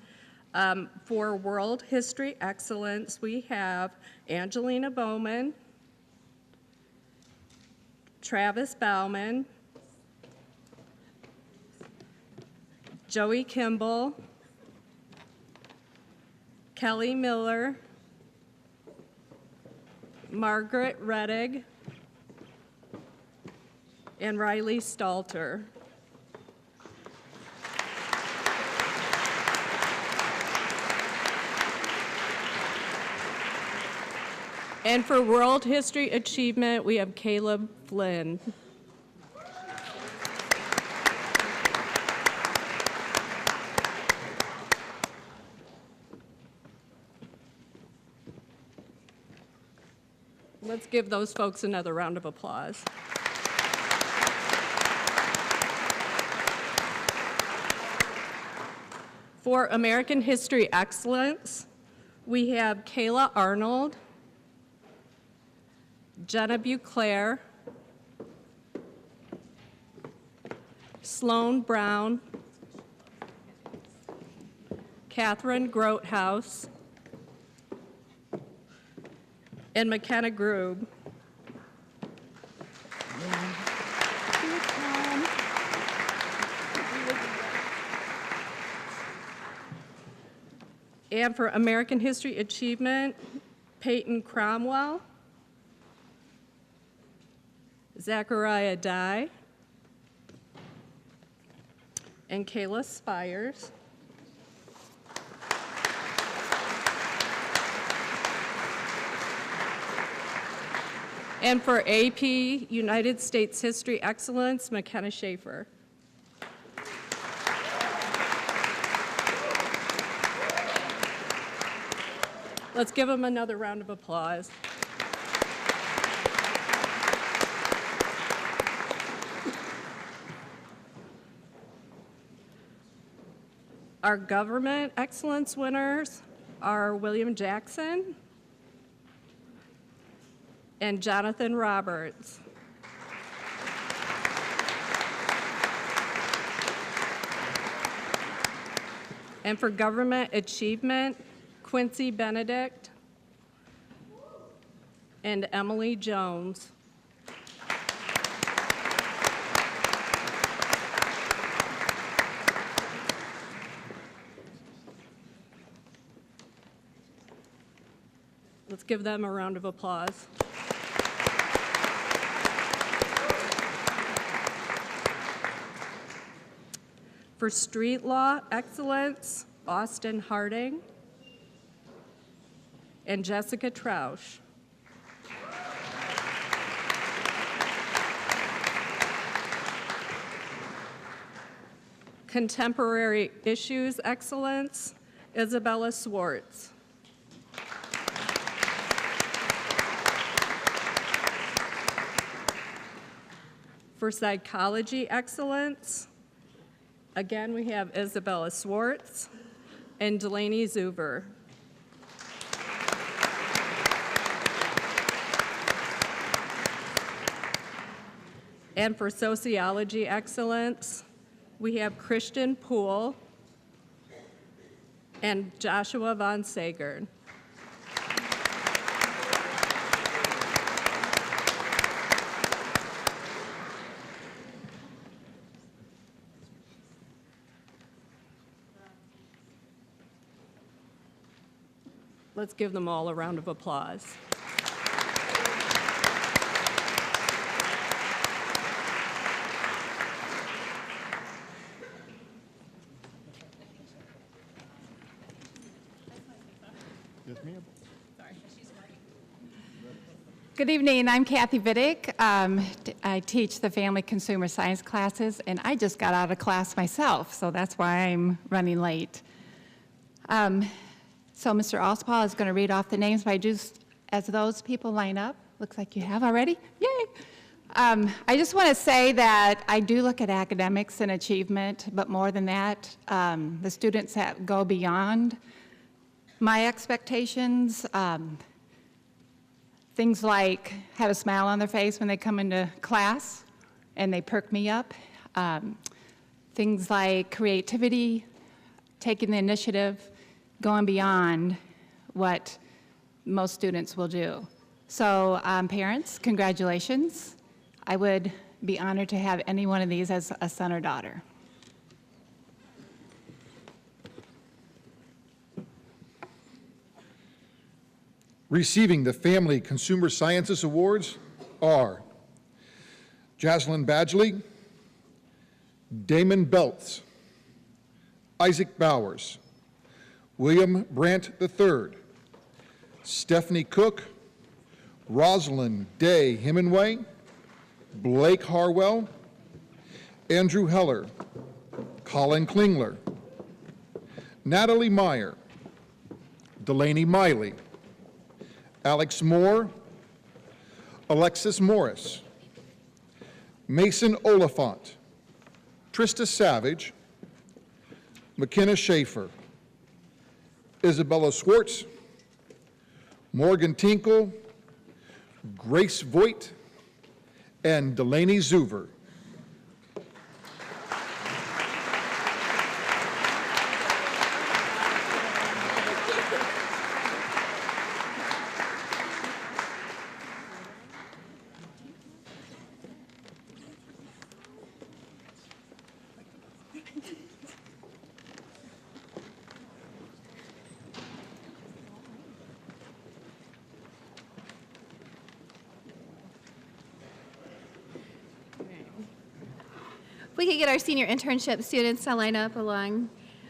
For World History Excellence, we have Angelina Bowman, Travis Bauman, Joey Kimball, Kelly Miller, Margaret Rettig, and Riley Stalter. And for World History Achievement, we have Caleb Flynn. Let's give those folks another round of applause. For American History Excellence, we have Kayla Arnold, Jenna Buclair, Sloan Brown, Catherine Grotehouse, and McKenna Grube. And for American History Achievement, Peyton Cromwell, Zachariah Dye, and Kayla Spires. And for AP United States History Excellence, McKenna Schaefer. Let's give them another round of applause. Our government excellence winners are William Jackson and Jonathan Roberts. And for government achievement, Quincy Benedict and Emily Jones. Let's give them a round of applause. For street law excellence, Austin Harding and Jessica Trausch. Contemporary issues excellence, Isabella Swartz. For psychology excellence, again, we have Isabella Swartz and Delaney Zuber. And for sociology excellence, we have Christian Poole and Joshua Von Sagern. Let's give them all a round of applause. Good evening, I'm Kathy Vidick. I teach the family consumer science classes, and I just got out of class myself, so that's why I'm running late. So Mr. Alspaw is going to read off the names, but as those people line up, looks like you have already, yay! I just want to say that I do look at academics and achievement, but more than that, the students that go beyond my expectations, things like have a smile on their face when they come into class and they perk me up. Things like creativity, taking the initiative, going beyond what most students will do. So parents, congratulations. I would be honored to have any one of these as a son or daughter. Receiving the Family Consumer Sciences Awards are Jaslyn Badgley, Damon Belts, Isaac Bowers, William Brandt III, Stephanie Cook, Rosalind Day Hemingway, Blake Harwell, Andrew Heller, Colin Klingler, Natalie Meyer, Delaney Miley, Alex Moore, Alexis Morris, Mason Oliphant, Trista Savage, McKenna Schaefer, Isabella Swartz, Morgan Tinkle, Grace Voigt, and Delaney Zuver. If we could get our senior internship students to line up along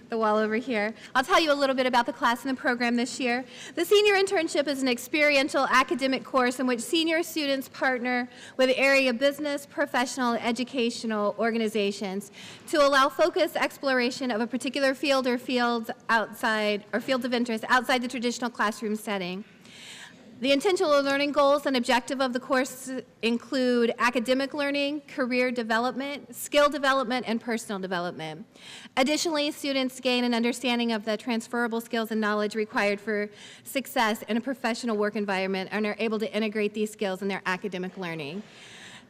the wall over here. I'll tell you a little bit about the class and the program this year. The senior internship is an experiential academic course in which senior students partner with area business, professional, educational organizations to allow focused exploration of a particular field or fields outside, or fields of interest outside the traditional classroom setting. The intentional learning goals and objective of the course include academic learning, career development, skill development, and personal development. Additionally, students gain an understanding of the transferable skills and knowledge required for success in a professional work environment and are able to integrate these skills in their academic learning.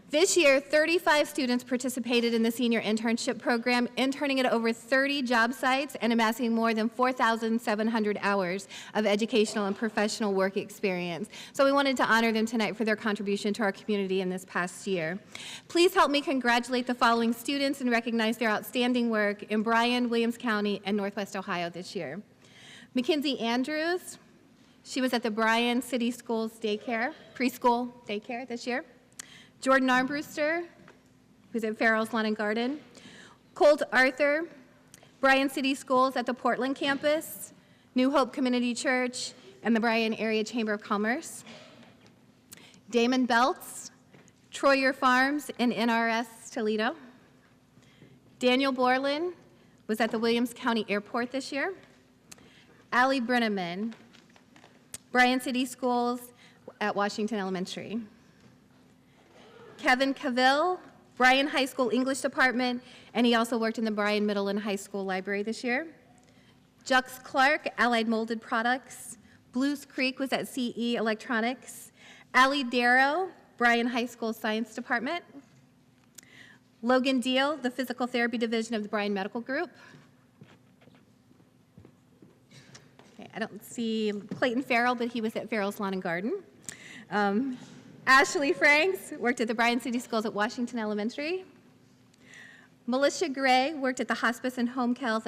This year, 35 students participated in the senior internship program, interning at over 30 job sites and amassing more than 4,700 hours of educational and professional work experience. So we wanted to honor them tonight for their contribution to our community in this past year. Please help me congratulate the following students and recognize their outstanding work in Bryan, Williams County, and Northwest Ohio this year. Mackenzie Andrews, she was at the Bryan City Schools preschool daycare this year. Jordan Armbruster, who's at Farrell's Lawn and Garden. Colt Arthur, Bryan City Schools at the Portland campus, New Hope Community Church, and the Bryan Area Chamber of Commerce. Damon Belts, Troyer Farms and NRS Toledo. Daniel Borland was at the Williams County Airport this year. Allie Brenneman, Bryan City Schools at Washington Elementary. Kevin Cavill, Bryan High School English Department, and he also worked in the Bryan Middle and High School Library this year. Jux Clark, Allied Molded Products. Blues Creek was at CE Electronics. Allie Darrow, Bryan High School Science Department. Logan Deal, the Physical Therapy Division of the Bryan Medical Group. Okay, I don't see Clayton Farrell, but he was at Farrell's Lawn and Garden. Ashley Franks worked at the Bryan City Schools at Washington Elementary. Melissa Gray worked at the Hospice and Home Health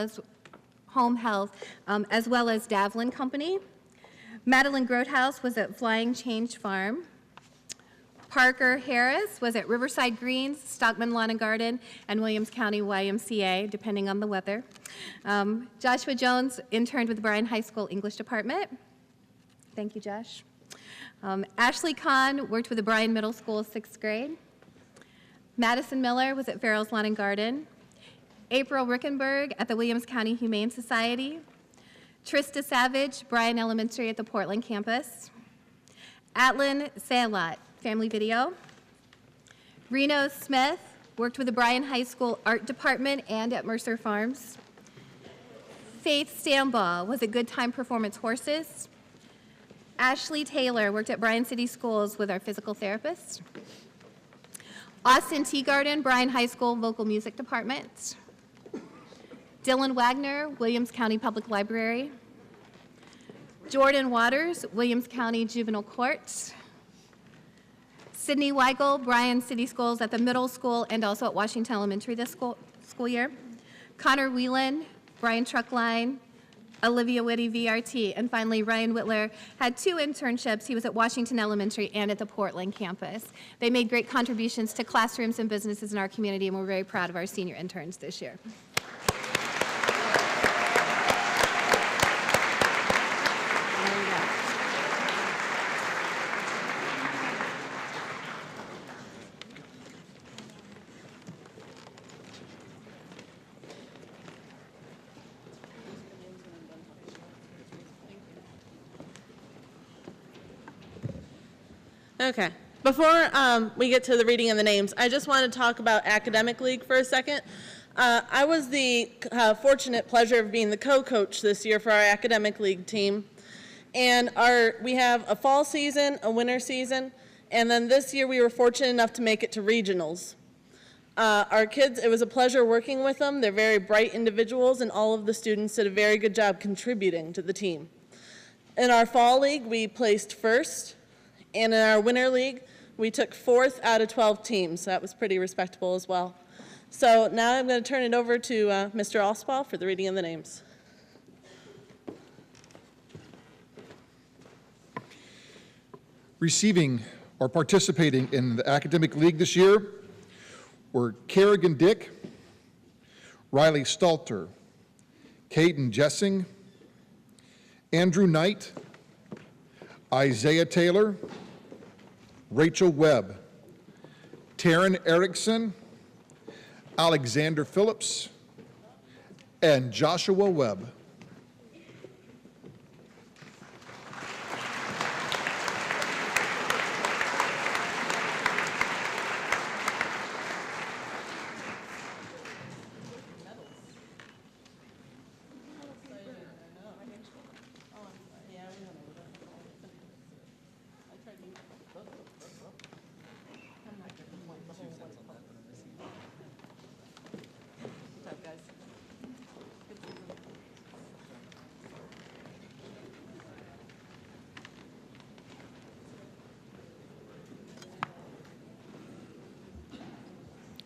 as well as Davlin Company. Madeline Grothaus was at Flying Change Farm. Parker Harris was at Riverside Greens, Stockman Lawn and Garden, and Williams County YMCA, depending on the weather. Joshua Jones interned with the Bryan High School English Department. Thank you, Josh. Ashley Kahn worked with the Bryan Middle School 6th grade. Madison Miller was at Farrell's Lawn and Garden. April Rickenberg at the Williams County Humane Society. Trista Savage, Bryan Elementary at the Portland campus. Atlin Salat, Family Video. Reno Smith worked with the Bryan High School Art Department and at Mercer Farms. Faith Stambaugh was at Good Time Performance Horses. Ashley Taylor worked at Bryan City Schools with our physical therapist. Austin Teagarden, Bryan High School Vocal Music Department. Dylan Wagner, Williams County Public Library. Jordan Waters, Williams County Juvenile Court. Sydney Weigel, Bryan City Schools at the middle school and also at Washington Elementary this school year. Connor Whelan, Bryan Truck Line. Olivia Whitty, VRT. And finally, Ryan Whitler had 2 internships. He was at Washington Elementary and at the Portland campus. They made great contributions to classrooms and businesses in our community, and we're very proud of our senior interns this year. Okay. Before we get to the reading of the names, I just want to talk about Academic League for a second. I was the fortunate pleasure of being the co-coach this year for our Academic League team. And we have a fall season, a winter season, And then this year we were fortunate enough to make it to regionals. Our kids, it was a pleasure working with them. They're very bright individuals, and all of the students did a very good job contributing to the team. In our fall league, we placed first, and in our winter league, we took 4th out of 12 teams. So that was pretty respectable as well. So now I'm going to turn it over to Mr. Allspaw for the reading of the names. Receiving or participating in the academic league this year were Kerrigan Dick, Riley Stalter, Caden Jessing, Andrew Knight, Isaiah Taylor, Rachel Webb, Taryn Erickson, Alexander Phillips, and Joshua Webb.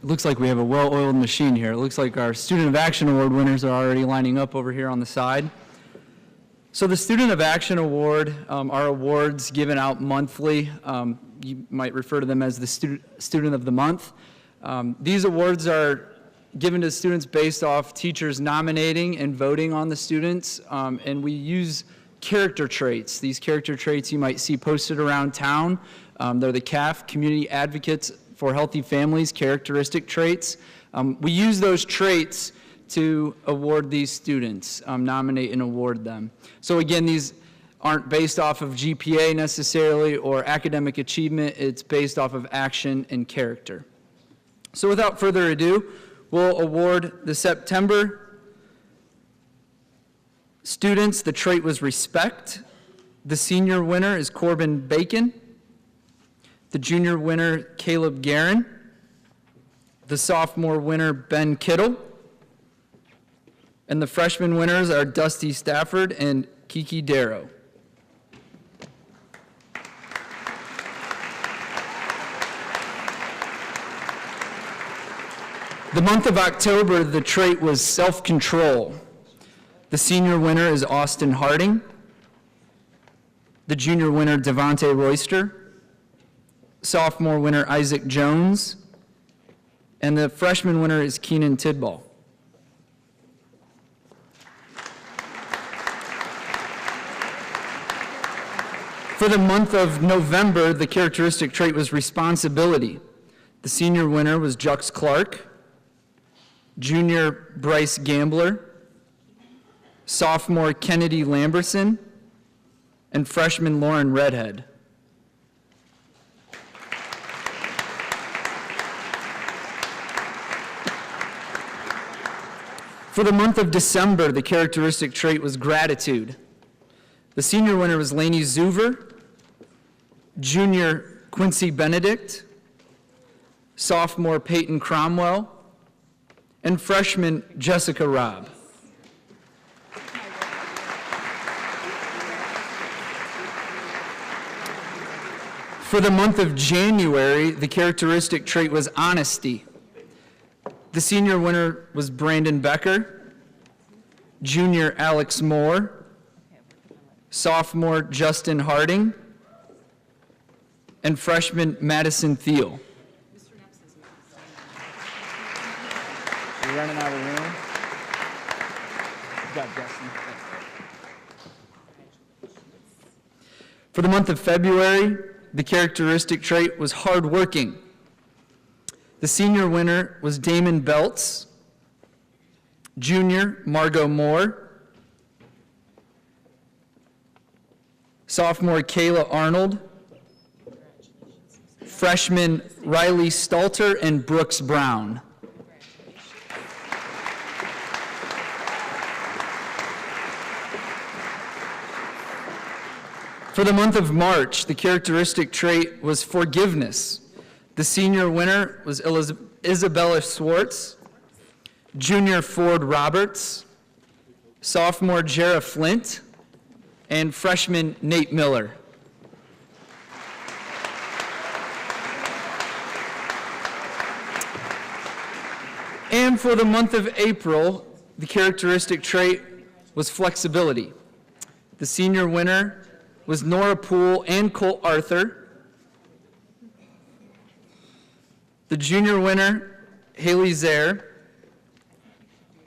It looks like we have a well-oiled machine here. It looks like our Student of Action Award winners are already lining up over here on the side. So the Student of Action Award are awards given out monthly. You might refer to them as the Student of the Month. These awards are given to students based off teachers nominating and voting on the students, and we use character traits. These character traits you might see posted around town. They're the CAF, Community Advocates for Healthy Families characteristic traits. We use those traits to award these students, nominate and award them. So again, these aren't based off of GPA necessarily or academic achievement. It's based off of action and character. So without further ado, we'll award the September students. The trait was respect. The senior winner is Corbin Bacon. The junior winner, Caleb Guerin. The sophomore winner, Ben Kittle. And the freshman winners are Dusty Stafford and Kiki Darrow. The month of October, the trait was self-control. The senior winner is Austin Harding. The junior winner, Devontae Royster. Sophomore winner, Isaac Jones. And the freshman winner is Keenan Tidball. For the month of November, the characteristic trait was responsibility. The senior winner was Jux Clark. Junior, Bryce Gambler. Sophomore, Kennedy Lamberson. And freshman, Lauren Redhead. For the month of December, the characteristic trait was gratitude. The senior winner was Lainey Zuver, junior Quincy Benedict, sophomore Peyton Cromwell, and freshman Jessica Robb. For the month of January, the characteristic trait was honesty. The senior winner was Brandon Becker, junior Alex Moore, sophomore Justin Harding, and freshman Madison Thiel. We're running out of room. Got Justin. For the month of February, the characteristic trait was hardworking. The senior winner was Damon Belts, junior Margot Moore, sophomore Kayla Arnold, freshman Riley Stalter and Brooks Brown. For For the month of March, the characteristic trait was forgiveness. The senior winner was Isabella Swartz, junior Ford Roberts, sophomore Jara Flint, and freshman Nate Miller. And for the month of April, the characteristic trait was flexibility. The senior winner was Nora Poole and Colt Arthur. The junior winner, Haley Zaire.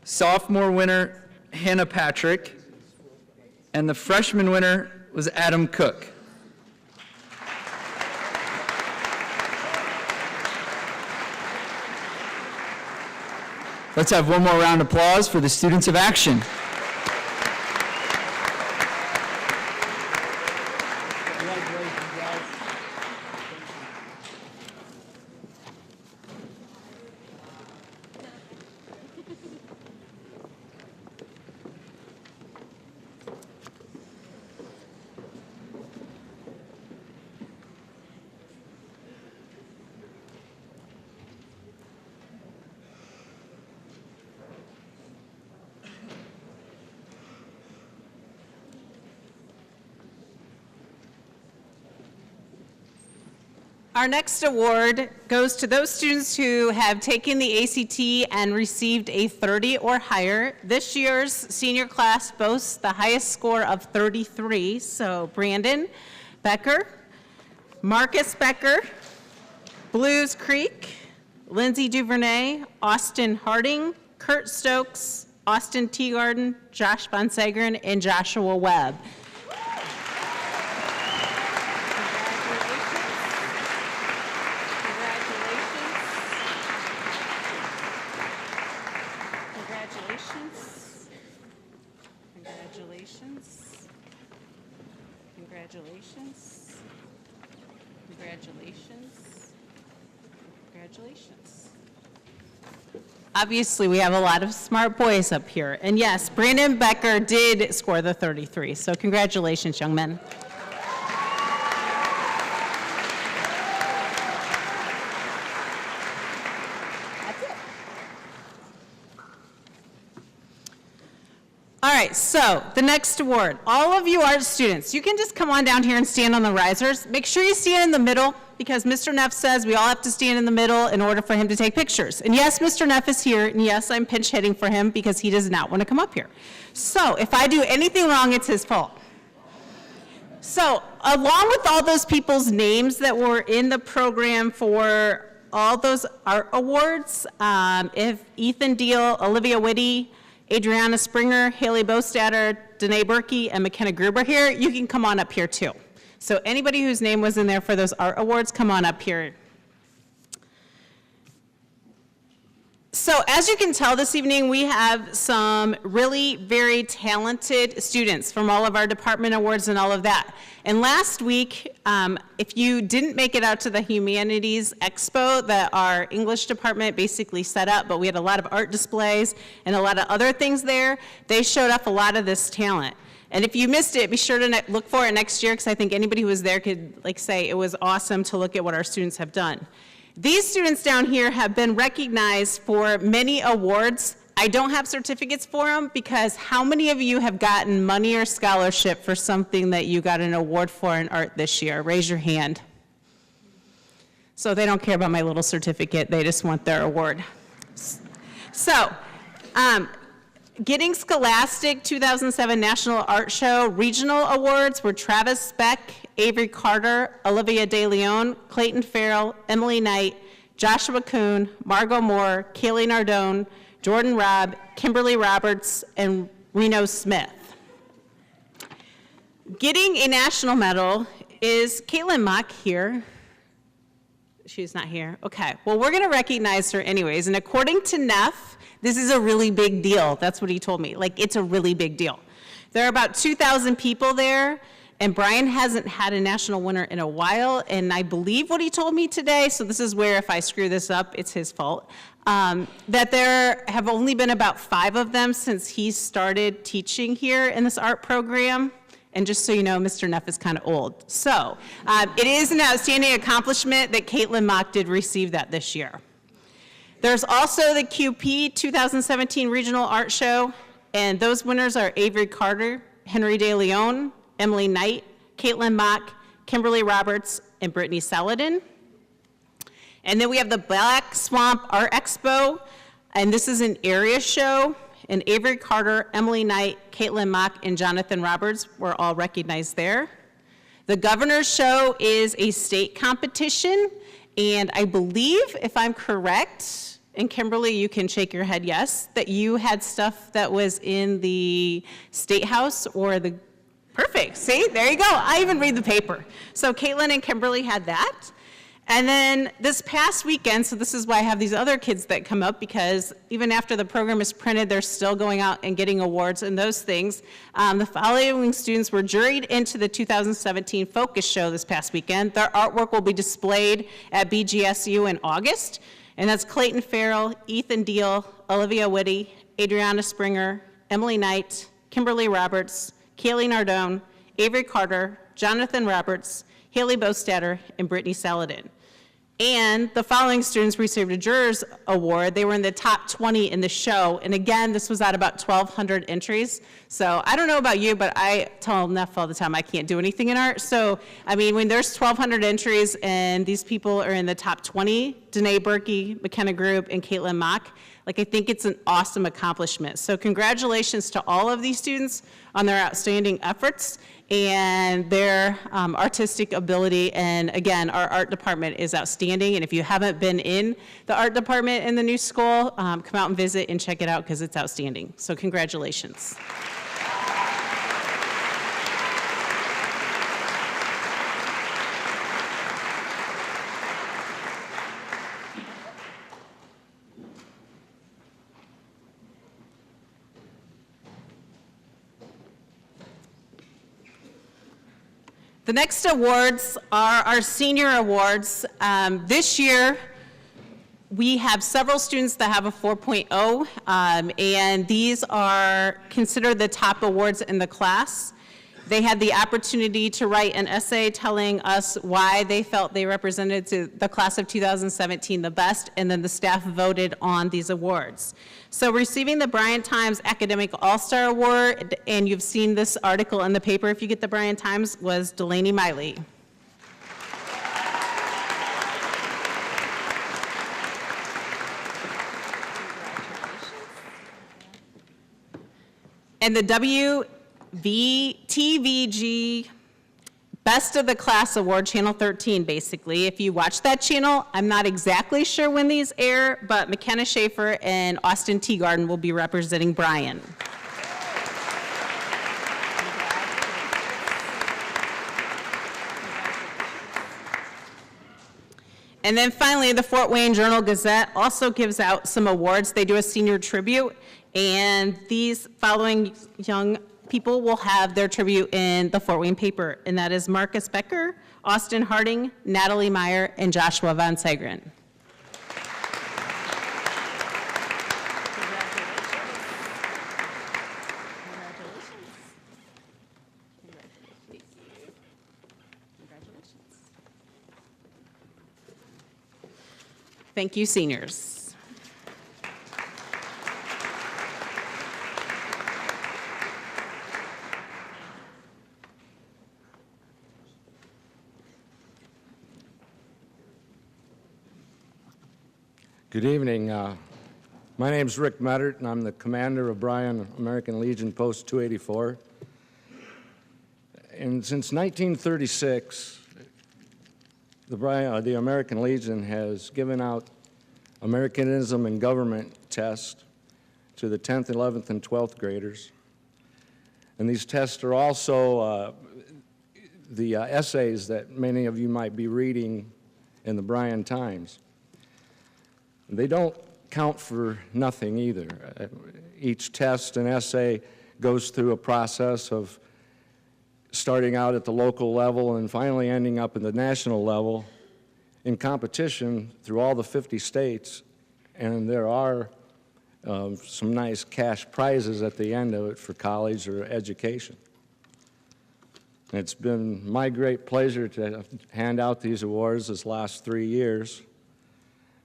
Sophomore winner, Hannah Patrick. And the freshman winner was Adam Cook. Let's have one more round of applause for the Students of Action. Our next award goes to those students who have taken the ACT and received a 30 or higher. This year's senior class boasts the highest score of 33. So Brandon Becker, Marcus Becker, Blues Creek, Lindsay Duvernay, Austin Harding, Kurt Stokes, Austin Teagarden, Josh Bonsegren, and Joshua Webb. Congratulations. Congratulations. Obviously, we have a lot of smart boys up here. And yes, Brandon Becker did score the 33. So congratulations, young men. All right, so the next award. All of you art students, you can just come on down here and stand on the risers. Make sure you stand in the middle because Mr. Neff says we all have to stand in the middle in order for him to take pictures. And yes, Mr. Neff is here, and yes, I'm pinch hitting for him because he does not want to come up here. So if I do anything wrong, it's his fault. So along with all those people's names that were in the program for all those art awards, if Ethan Deal, Olivia Whitty, Adriana Springer, Haley Bostatter, Danae Berkey, and McKenna Gruber here, you can come on up here too. So anybody whose name was in there for those art awards, come on up here. So as you can tell this evening, we have some really very talented students from all of our department awards and all of that. And last week, if you didn't make it out to the Humanities Expo that our English department basically set up, but we had a lot of art displays and a lot of other things there, they showed off a lot of this talent. And if you missed it, be sure to look for it next year because I think anybody who was there could say it was awesome to look at what our students have done. These students down here have been recognized for many awards. I don't have certificates for them because how many of you have gotten money or scholarship for something that you got an award for in art this year? Raise your hand. So they don't care about my little certificate, they just want their award. So, getting Scholastic 2007 National Art Show regional awards were Travis Speck, Avery Carter, Olivia De Leon, Clayton Farrell, Emily Knight, Joshua Kuhn, Margot Moore, Kaylee Nardone, Jordan Robb, Kimberly Roberts, and Reno Smith. Getting a national medal is Caitlin Mock here. She's not here. Okay, well, we're going to recognize her anyways, and according to Neff, this is a really big deal. That's what he told me. It's a really big deal. There are about 2,000 people there, and Bryan hasn't had a national winner in a while, and I believe what he told me today, so this is where if I screw this up, it's his fault, that there have only been about 5 of them since he started teaching here in this art program, And just so you know, Mr. Neff is kind of old. So it is an outstanding accomplishment that Caitlin Mock did receive that this year. There's also the QP 2017 Regional Art Show, and those winners are Avery Carter, Henry De Leon, Emily Knight, Caitlin Mock, Kimberly Roberts, and Brittany Saladin. And then we have the Black Swamp Art Expo, and this is an area show. And Avery Carter, Emily Knight, Caitlin Mock, and Jonathan Roberts were all recognized there. The Governor's Show is a state competition, and I believe, if I'm correct, and Kimberly, you can shake your head yes, that you had stuff that was in the State House or the, perfect, see, there you go. I even read the paper. So Caitlin and Kimberly had that. And then this past weekend, so this is why I have these other kids that come up, because even after the program is printed, they're still going out and getting awards and those things. The following students were juried into the 2017 Focus Show this past weekend. Their artwork will be displayed at BGSU in August, and that's Clayton Farrell, Ethan Deal, Olivia Whitty, Adriana Springer, Emily Knight, Kimberly Roberts, Kaylee Nardone, Avery Carter, Jonathan Roberts, Haley Bostatter, and Brittany Saladin. And the following students received a Jurors Award. They were in the top 20 in the show. And again, this was at about 1,200 entries. So I don't know about you, but I tell Neff all the time I can't do anything in art. So, I mean, when there's 1,200 entries and these people are in the top 20, Danae Berkey, McKenna Group, and Caitlin Mock, like, I think it's an awesome accomplishment. So congratulations to all of these students on their outstanding efforts and their artistic ability. And again, our art department is outstanding. And if you haven't been in the art department in the new school, come out and visit and check it out because it's outstanding. So congratulations. The next awards are our senior awards. This year, we have several students that have a 4.0, and these are considered the top awards in the class. They had the opportunity to write an essay telling us why they felt they represented the class of 2017 the best, and then the staff voted on these awards. So receiving the Bryan Times Academic All-Star Award, and you've seen this article in the paper if you get the Bryan Times, was Delaney Miley. And the WVTVG Best of the Class Award, Channel 13, basically. If you watch that channel, I'm not exactly sure when these air, but McKenna Schaefer and Austin Teagarden will be representing Bryan. And then finally, the Fort Wayne Journal-Gazette also gives out some awards. They do a senior tribute, and these following young people will have their tribute in the Fort Wayne paper, and that is Marcus Becker, Austin Harding, Natalie Meyer, and Joshua Von Segren. Thank you, seniors. Good evening. My name is Rick Mettert, and I'm the commander of Bryan American Legion Post 284. And since 1936, the American Legion has given out Americanism and government tests to the 10th, 11th, and 12th graders. And these tests are also the essays that many of you might be reading in the Bryan Times. They don't count for nothing either. Each test and essay goes through a process of starting out at the local level and finally ending up at the national level in competition through all the 50 states. And there are some nice cash prizes at the end of it for college or education. It's been my great pleasure to hand out these awards this last 3 years.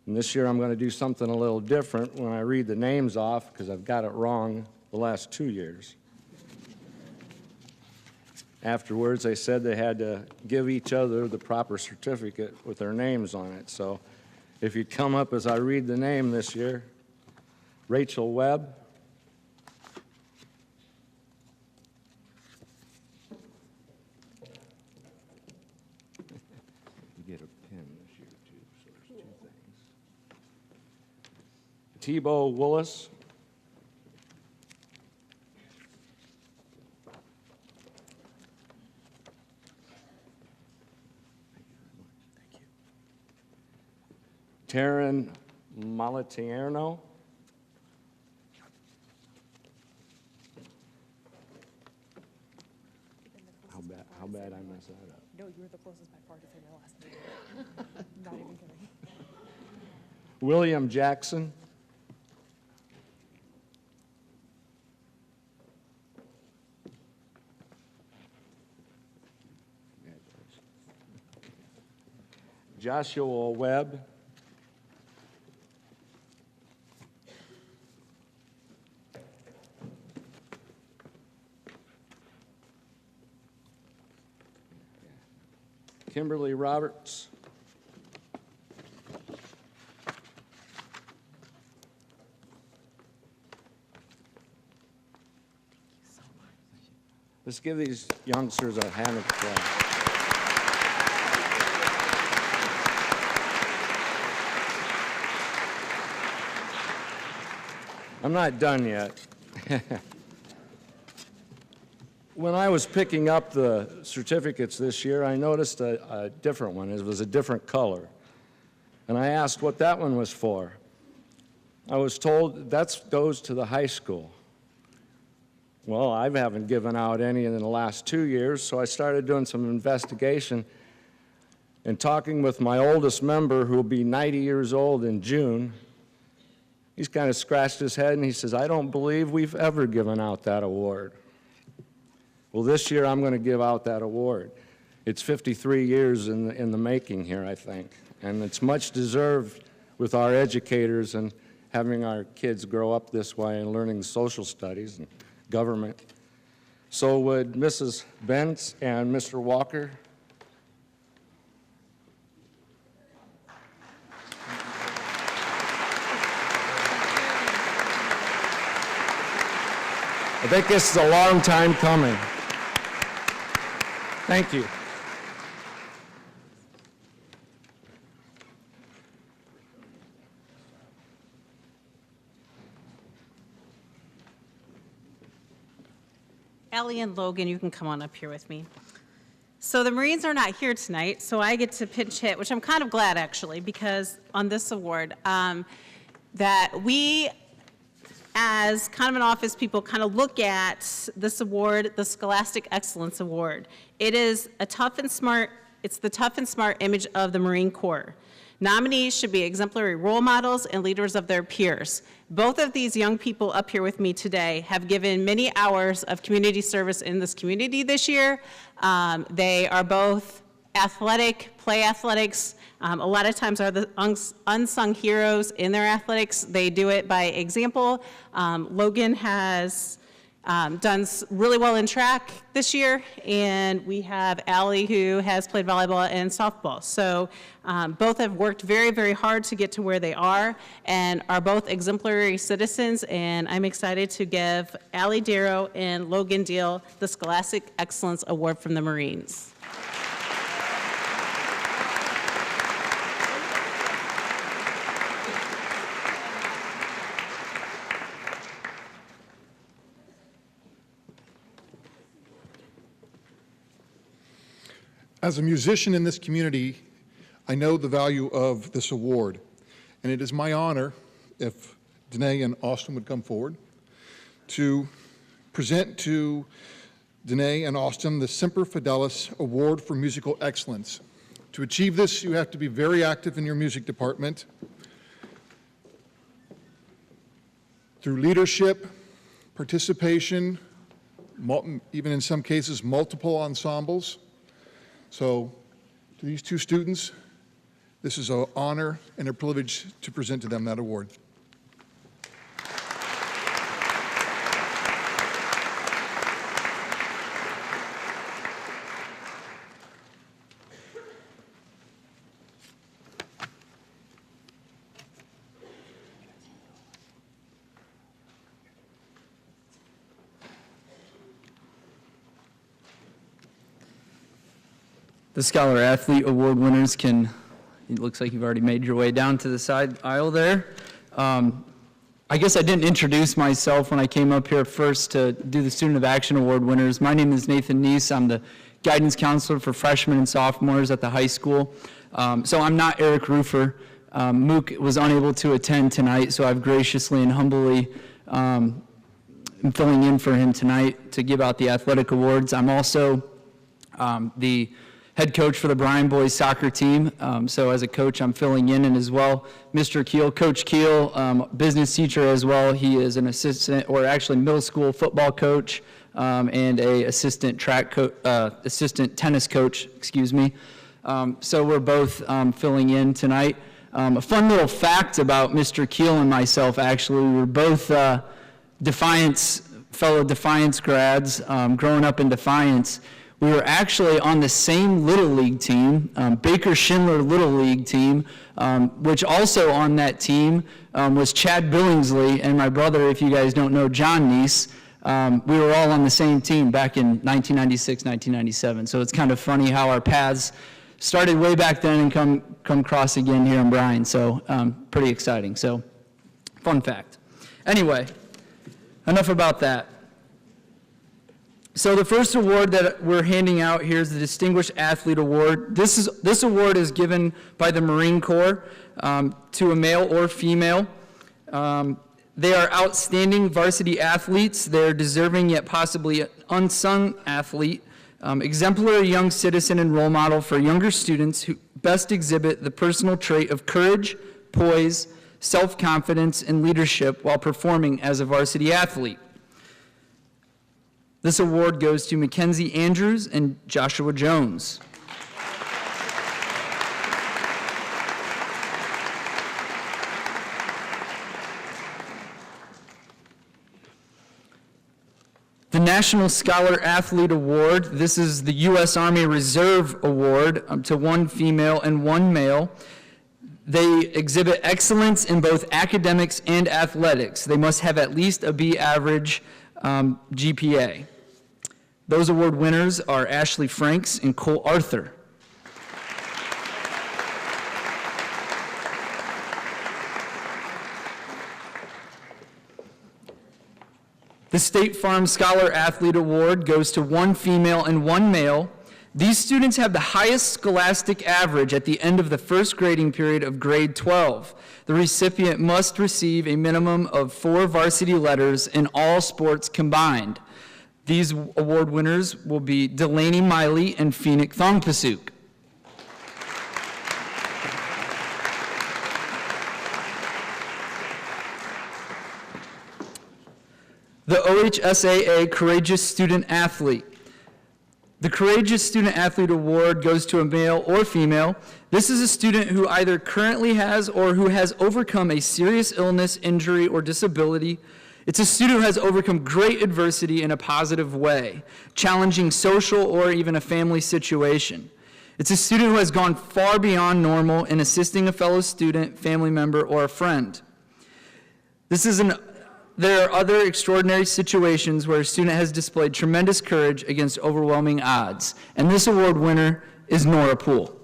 And this year I'm going to do something a little different when I read the names off, because I've got it wrong the last 2 years. Afterwards, they said they had to give each other the proper certificate with their names on it. So if you'd come up as I read the name this year: Rachel Webb, you get a pin this year too, so there's 2 things. Tebow Willis, Taryn Malatiano, how bad I messed that up. No, you were the closest by far to say my last name. Not even kidding. William Jackson, Joshua Webb, Kimberly Roberts, let's give these youngsters a hand of applause. I'm not done yet. When I was picking up the certificates this year, I noticed a different one. It was a different color. And I asked what that one was for. I was told that goes to the high school. Well, I haven't given out any in the last 2 years, so I started doing some investigation and talking with my oldest member, who will be 90 years old in June. He's kind of scratched his head and he says, "I don't believe we've ever given out that award." Well, this year I'm going to give out that award. It's 53 years in the making here, I think, and it's much deserved with our educators and having our kids grow up this way and learning social studies and government. So would Mrs. Bentz and Mr. Walker I think this is a long time coming. Thank you. Allie and Logan, you can come on up here with me. So the Marines are not here tonight, so I get to pinch hit, which I'm kind of glad actually, because on this award, that we as kind of an office people kind of look at this award, the Scholastic Excellence Award. It is a tough and smart, it's the tough and smart image of the Marine Corps. Nominees should be exemplary role models and leaders of their peers. Both of these young people up here with me today have given many hours of community service in this community this year. They are both athletic, play athletics, a lot of times are the unsung heroes in their athletics. They do it by example. Logan has done really well in track this year, and we have Allie, who has played volleyball and softball. So both have worked very, very hard to get to where they are and are both exemplary citizens, and I'm excited to give Allie Darrow and Logan Deal the Scholastic Excellence Award from the Marines. As a musician in this community, I know the value of this award, and it is my honor, if Danae and Austin would come forward, to present to Danae and Austin the Semper Fidelis Award for Musical Excellence. To achieve this, you have to be very active in your music department through leadership, participation, even in some cases, multiple ensembles. So to these two students, this is an honor and a privilege to present to them that award. The Scholar Athlete Award winners can, it looks like you've already made your way down to the side aisle there. I guess I didn't introduce myself when I came up here first to do the Student of Action Award winners. My name is Nathan Neese. I'm the guidance counselor for freshmen and sophomores at the high school. So I'm not Eric Rufer. Mook was unable to attend tonight, so I've graciously and humbly am filling in for him tonight to give out the athletic awards. I'm also the head coach for the Bryan boys soccer team. So as a coach, I'm filling in, and as well, Mr. Keel, Coach Keel, business teacher as well. He is an assistant, or actually middle school football coach, and a assistant tennis coach, excuse me. So we're both filling in tonight. A fun little fact about Mr. Keel and myself, actually, we were both fellow Defiance grads, growing up in Defiance. We were actually on the same Little League team, Baker Schindler Little League team, which also on that team was Chad Billingsley and my brother, if you guys don't know, John Neese. We were all on the same team back in 1996, 1997. So it's kind of funny how our paths started way back then and come cross again here in Bryan. So pretty exciting. So fun fact. Anyway, enough about that. So the first award that we're handing out here is the Distinguished Athlete Award. This award is given by the Marine Corps to a male or female. They are outstanding varsity athletes. They're deserving yet possibly unsung athlete, exemplary young citizen and role model for younger students who best exhibit the personal trait of courage, poise, self-confidence, and leadership while performing as a varsity athlete. This award goes to Mackenzie Andrews and Joshua Jones. The National Scholar Athlete Award, this is the U.S. Army Reserve Award to one female and one male. They exhibit excellence in both academics and athletics. They must have at least a B average GPA. Those award winners are Ashley Franks and Cole Arthur. The State Farm Scholar Athlete Award goes to one female and one male. These students have the highest scholastic average at the end of the first grading period of grade 12. The recipient must receive a minimum of 4 varsity letters in all sports combined. These award winners will be Delaney Miley and Phoenix Thongpasuk. The OHSAA Courageous Student Athlete. The Courageous Student Athlete Award goes to a male or female. This is a student who either currently has or who has overcome a serious illness, injury, or disability. It's a student who has overcome great adversity in a positive way, challenging social or even a family situation. It's a student who has gone far beyond normal in assisting a fellow student, family member, or a friend. There are other extraordinary situations where a student has displayed tremendous courage against overwhelming odds, and this award winner is Nora Poole.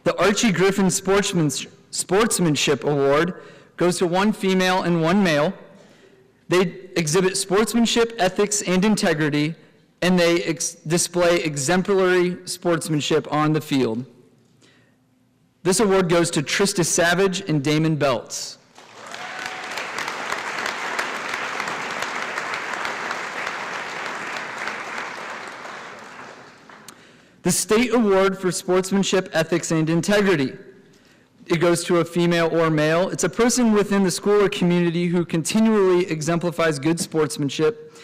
The Archie Griffin Sportsmanship Award goes to one female and one male. They exhibit sportsmanship, ethics, and integrity, and they display exemplary sportsmanship on the field. This award goes to Trista Savage and Damon Belts. The State Award for Sportsmanship, Ethics, and Integrity. It goes to a female or male. It's a person within the school or community who continually exemplifies good sportsmanship,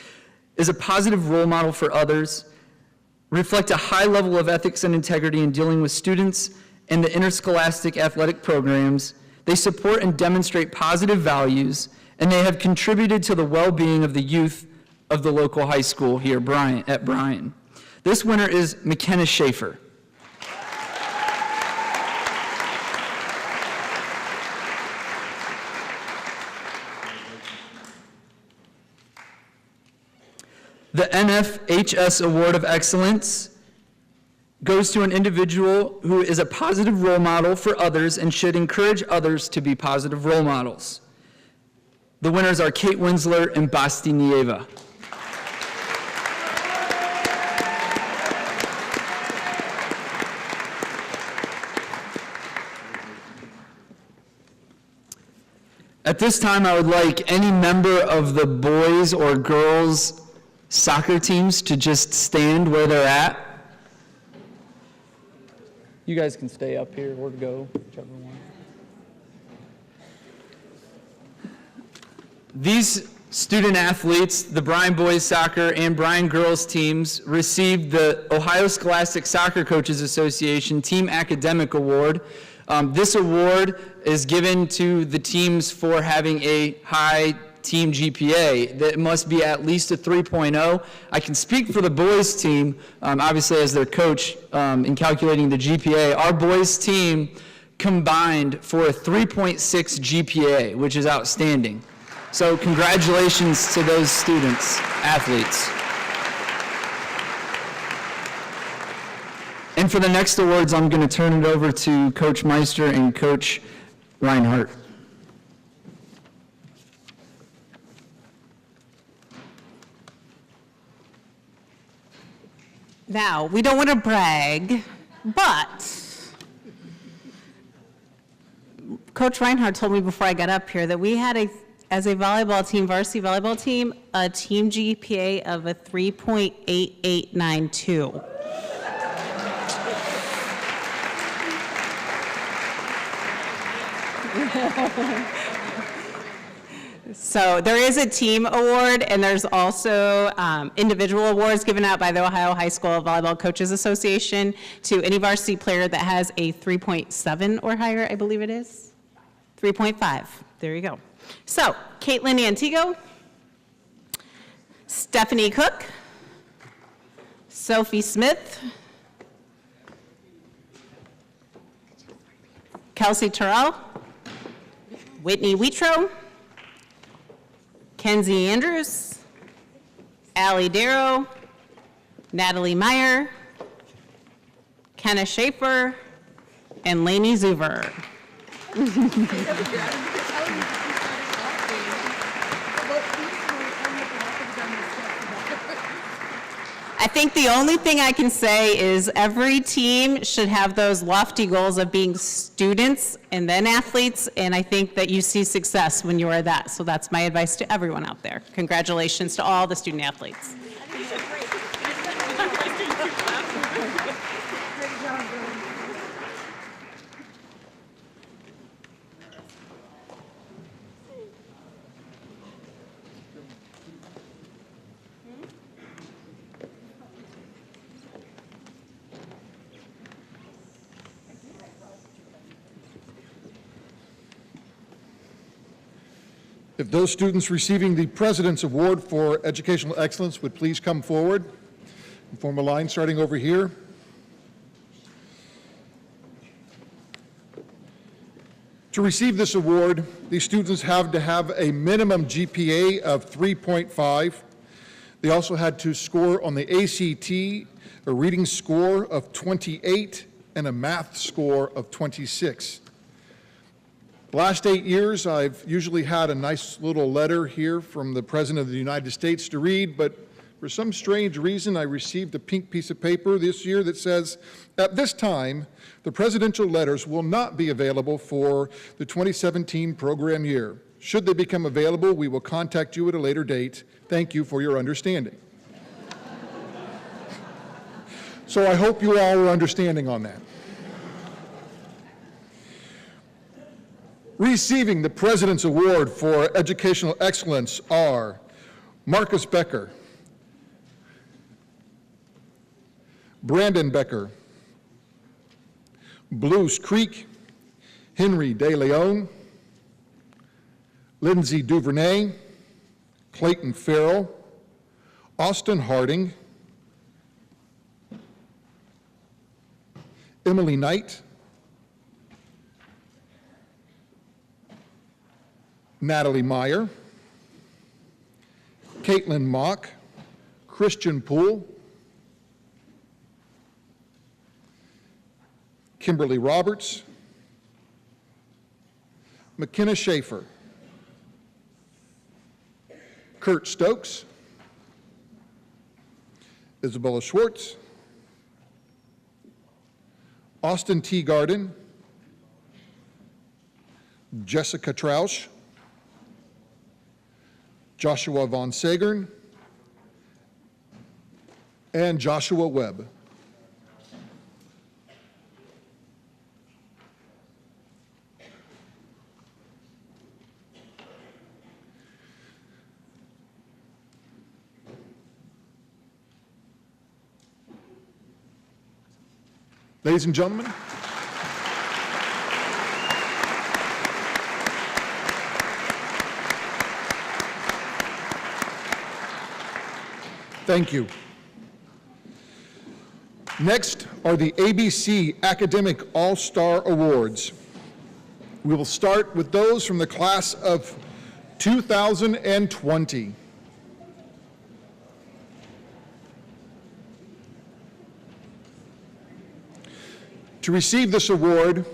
is a positive role model for others, reflect a high level of ethics and integrity in dealing with students and the interscholastic athletic programs. They support and demonstrate positive values, and they have contributed to the well-being of the youth of the local high school here, at Bryan. This winner is McKenna Schaefer. The NFHS Award of Excellence goes to an individual who is a positive role model for others and should encourage others to be positive role models. The winners are Kate Winsler and Basti Nieva. At this time, I would like any member of the boys or girls soccer teams to just stand where they're at. You guys can stay up here or go, whichever one. These student athletes, the Bryan boys soccer and Bryan girls teams, received the Ohio Scholastic Soccer Coaches Association Team Academic Award. This award is given to the teams for having a high team GPA that must be at least a 3.0. I can speak for the boys team, obviously as their coach in calculating the GPA. Our boys team combined for a 3.6 GPA, which is outstanding. So congratulations to those students, athletes. And for the next awards, I'm going to turn it over to Coach Meister and Coach Reinhardt. Now, we don't want to brag, but Coach Reinhardt told me before I got up here that we had as a volleyball team, varsity volleyball team, a team GPA of a 3.8892. So there is a team award, and there's also individual awards given out by the Ohio High School Volleyball Coaches Association to any varsity player that has a 3.7 or higher, I believe it is. 3.5, there you go. So, Caitlin Antigo, Stephanie Cook, Sophie Smith, Kelsey Terrell, Whitney Wheatro, Kenzie Andrews, Allie Darrow, Natalie Meyer, Kenna Schaefer, and Lainey Zuver. I think the only thing I can say is every team should have those lofty goals of being students and then athletes, and I think that you see success when you are that. So that's my advice to everyone out there. Congratulations to all the student athletes. If those students receiving the President's Award for Educational Excellence would please come forward and form a line starting over here. To receive this award, these students have to have a minimum GPA of 3.5. They also had to score on the ACT a reading score of 28 and a math score of 26. The last 8 years, I've usually had a nice little letter here from the President of the United States to read, but for some strange reason, I received a pink piece of paper this year that says, at this time, the presidential letters will not be available for the 2017 program year. Should they become available, we will contact you at a later date. Thank you for your understanding. So I hope you all are understanding on that. Receiving the President's Award for Educational Excellence are Marcus Becker, Brandon Becker, Blues Creek, Henry De Leon, Lindsay Duvernay, Clayton Farrell, Austin Harding, Emily Knight, Natalie Meyer, Caitlin Mock, Christian Poole, Kimberly Roberts, McKenna Schaefer, Kurt Stokes, Isabella Schwartz, Austin T. Garden, Jessica Trausch, Joshua Von Sagern, and Joshua Webb. Ladies and gentlemen, thank you. Next are the ABC Academic All-Star Awards. We will start with those from the class of 2020. To receive this award,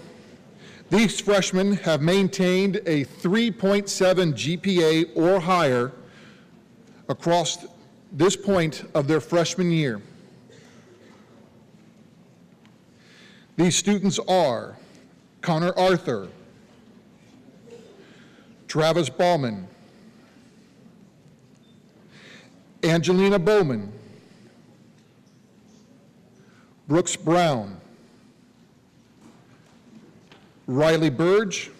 these freshmen have maintained a 3.7 GPA or higher across this point of their freshman year. These students are Connor Arthur, Travis Ballman, Angelina Bowman, Brooks Brown, Riley Burge,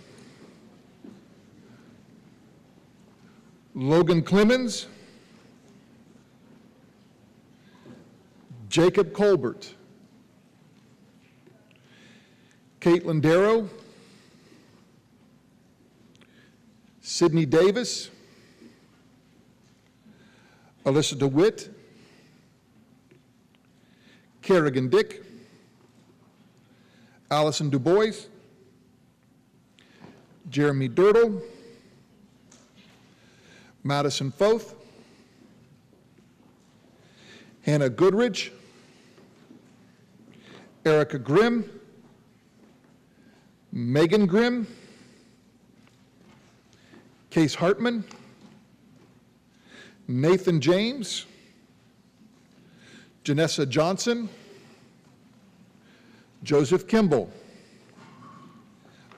Logan Clemens, Jacob Colbert, Caitlin Darrow, Sydney Davis, Alyssa DeWitt, Kerrigan Dick, Allison DuBois, Jeremy Dirtle, Madison Foth, Hannah Goodrich, Erica Grimm, Megan Grimm, Case Hartman, Nathan James, Janessa Johnson, Joseph Kimball,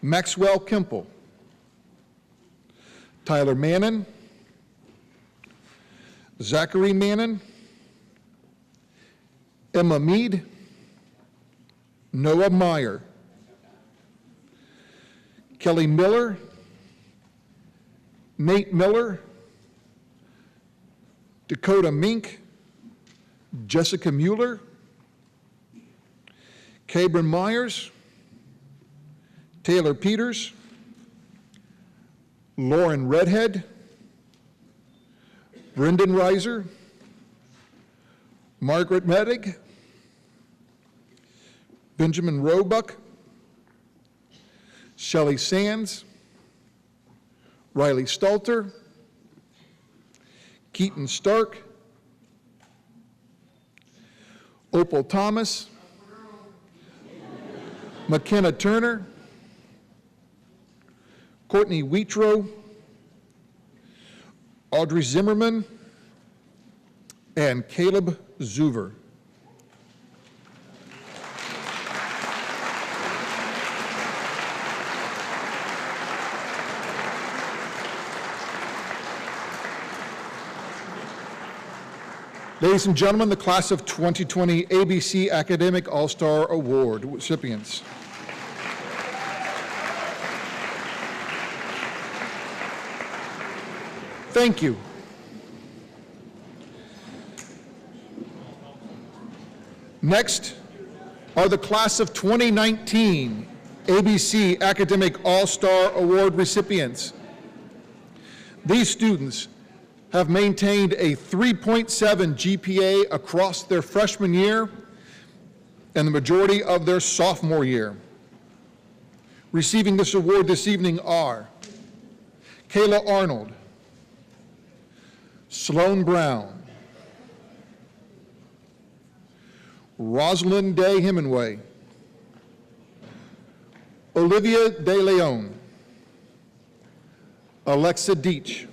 Maxwell Kimple, Tyler Mannon, Zachary Mannon, Emma Mead, Noah Meyer, Kelly Miller, Nate Miller, Dakota Mink, Jessica Mueller, Cabron Myers, Taylor Peters, Lauren Redhead, Brendan Reiser, Margaret Medig, Benjamin Roebuck, Shelley Sands, Riley Stalter, Keaton Stark, Opal Thomas, McKenna Turner, Courtney Wheatrow, Audrey Zimmerman, and Caleb Zuver. Ladies and gentlemen, the class of 2020 ABC Academic All-Star Award recipients. Thank you. Next are the class of 2019 ABC Academic All-Star Award recipients. These students have maintained a 3.7 GPA across their freshman year and the majority of their sophomore year. Receiving this award this evening are Kayla Arnold, Sloan Brown, Rosalind Day Hemingway, Olivia De Leon, Alexa Deach,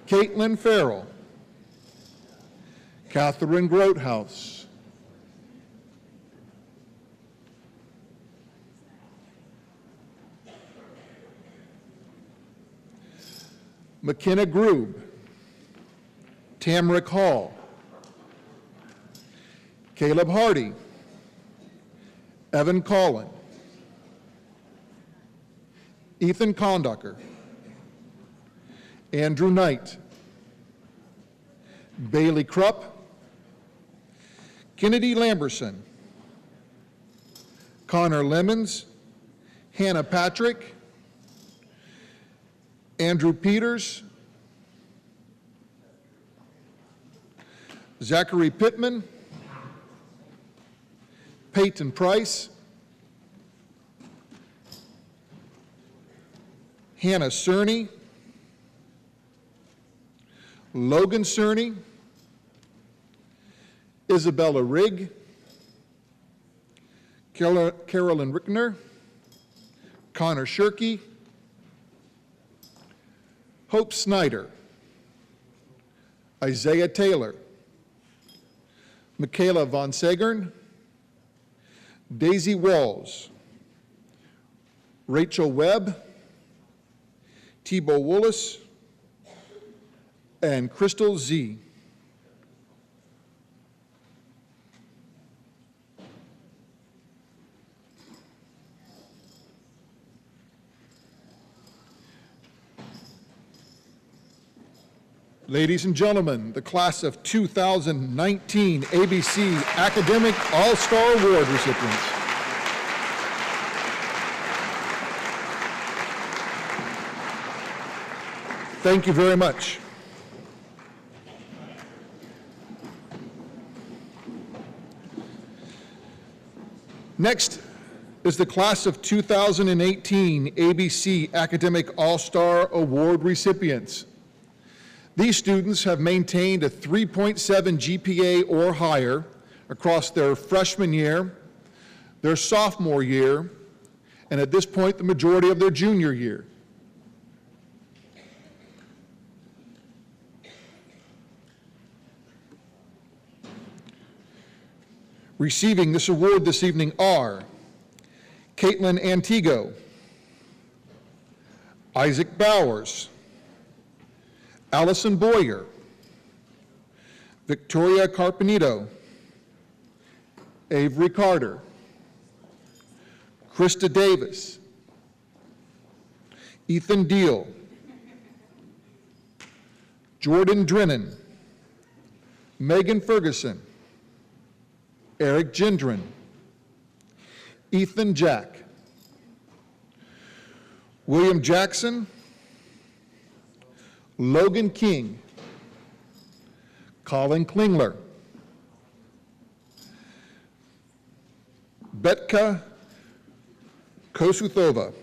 Caitlin Farrell, Catherine Grothaus, McKenna Grube, Tamrick Hall, Caleb Hardy, Evan Collin, Ethan Kondacher, Andrew Knight, Bailey Krupp, Kennedy Lamberson, Connor Lemons, Hannah Patrick, Andrew Peters, Zachary Pittman, Peyton Price, Hannah Cerny, Logan Cerny, Isabella Rigg, Carolyn Rickner, Connor Shirkey, Hope Snyder, Isaiah Taylor, Michaela Von Sagern, Daisy Walls, Rachel Webb, Tebow Willis, and Crystal Z. Ladies and gentlemen, the class of 2019 ABC Academic All-Star Award recipients. Thank you very much. Next is the class of 2018 ABC Academic All-Star Award recipients. These students have maintained a 3.7 GPA or higher across their freshman year, their sophomore year, and at this point, the majority of their junior year. Receiving this award this evening are Caitlin Antigo, Isaac Bowers, Allison Boyer, Victoria Carpenito, Avery Carter, Krista Davis, Ethan Deal, Jordan Drennan, Megan Ferguson, Eric Gendron, Ethan Jack, William Jackson, Logan King, Colin Klingler, Betka Kosuthova,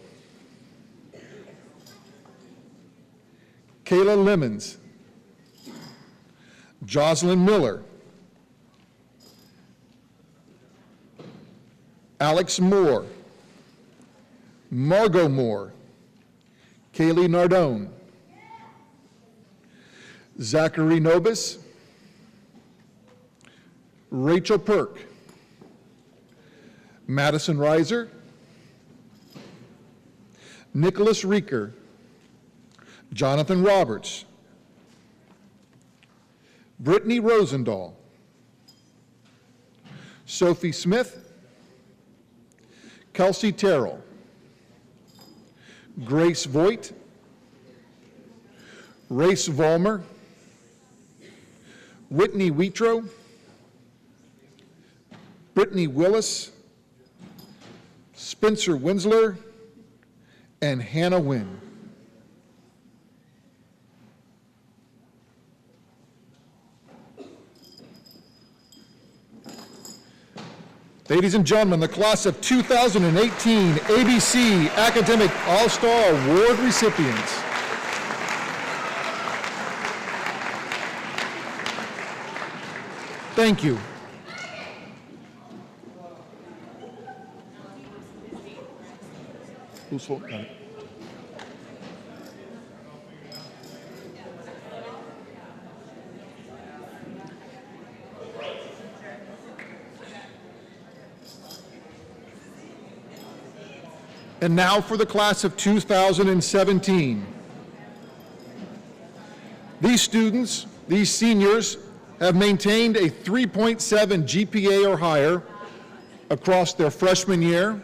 Kayla Lemons, Jocelyn Miller, Alex Moore, Margot Moore, Kaylee Nardone, Zachary Nobis, Rachel Perk, Madison Reiser, Nicholas Reeker, Jonathan Roberts, Brittany Rosendahl, Sophie Smith, Kelsey Terrell, Grace Voigt, Race Vollmer, Whitney Wheatro, Brittany Willis, Spencer Winsler, and Hannah Wynn. Ladies and gentlemen, the class of 2018 ABC Academic All-Star Award recipients. Thank you. Who's voting on it? And now for the class of 2017. These students, these seniors, have maintained a 3.7 GPA or higher across their freshman year,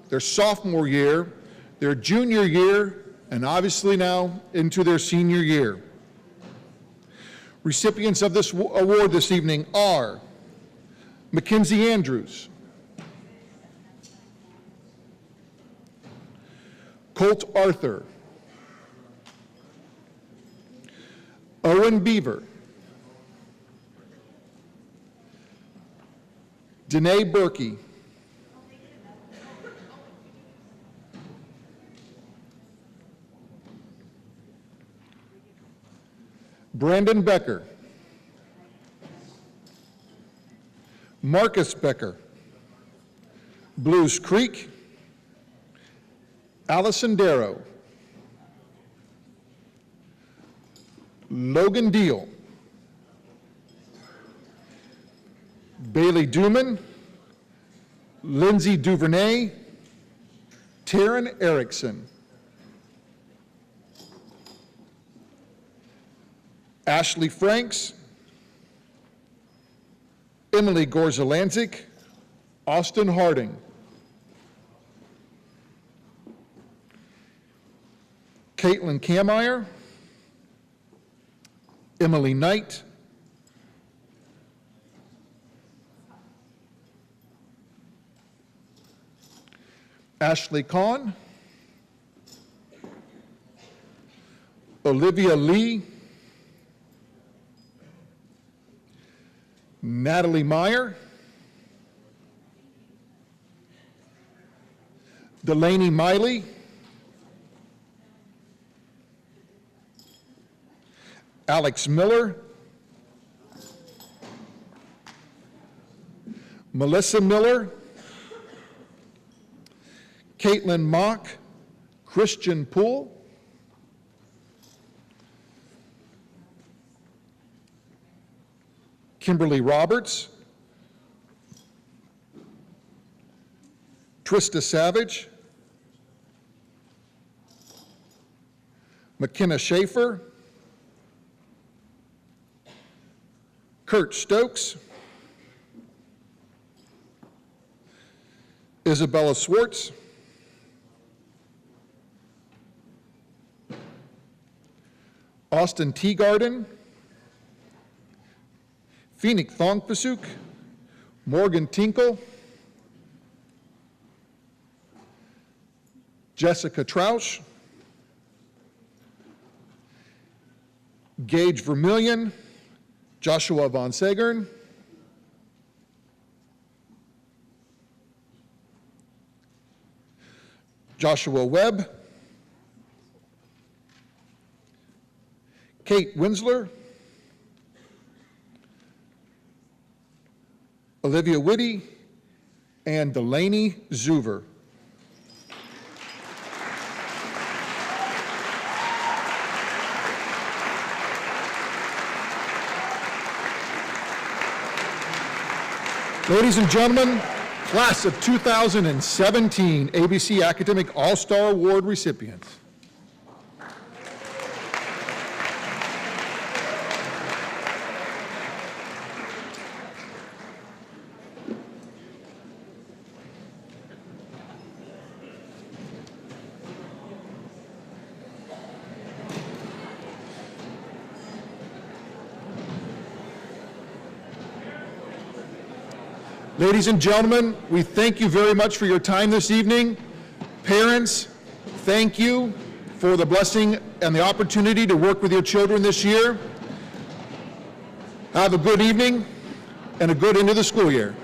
their sophomore year, their junior year, and obviously now into their senior year. Recipients of this award this evening are Mackenzie Andrews, Colt Arthur, Owen Beaver, Danae Berkey, Brandon Becker, Marcus Becker, Blues Creek, Allison Darrow, Logan Deal, Bailey Duman, Lindsay Duvernay, Taryn Erickson, Ashley Franks, Emily Gorzalanzik, Austin Harding, Caitlin Kameyer, Emily Knight, Ashley Kahn, Olivia Lee, Natalie Meyer, Delaney Miley, Alex Miller, Melissa Miller, Caitlin Mock, Christian Poole, Kimberly Roberts, Trista Savage, McKenna Schaefer, Kurt Stokes, Isabella Swartz, Austin Teagarden, Phoenix Thongpasuk, Morgan Tinkle, Jessica Trausch, Gage Vermillion, Joshua Von Segern, Joshua Webb, Kate Winsler, Olivia Whitty, and Delaney Zuver. Ladies and gentlemen, class of 2017 ABC Academic All-Star Award recipients. Ladies and gentlemen, we thank you very much for your time this evening. Parents, thank you for the blessing and the opportunity to work with your children this year. Have a good evening and a good end of the school year.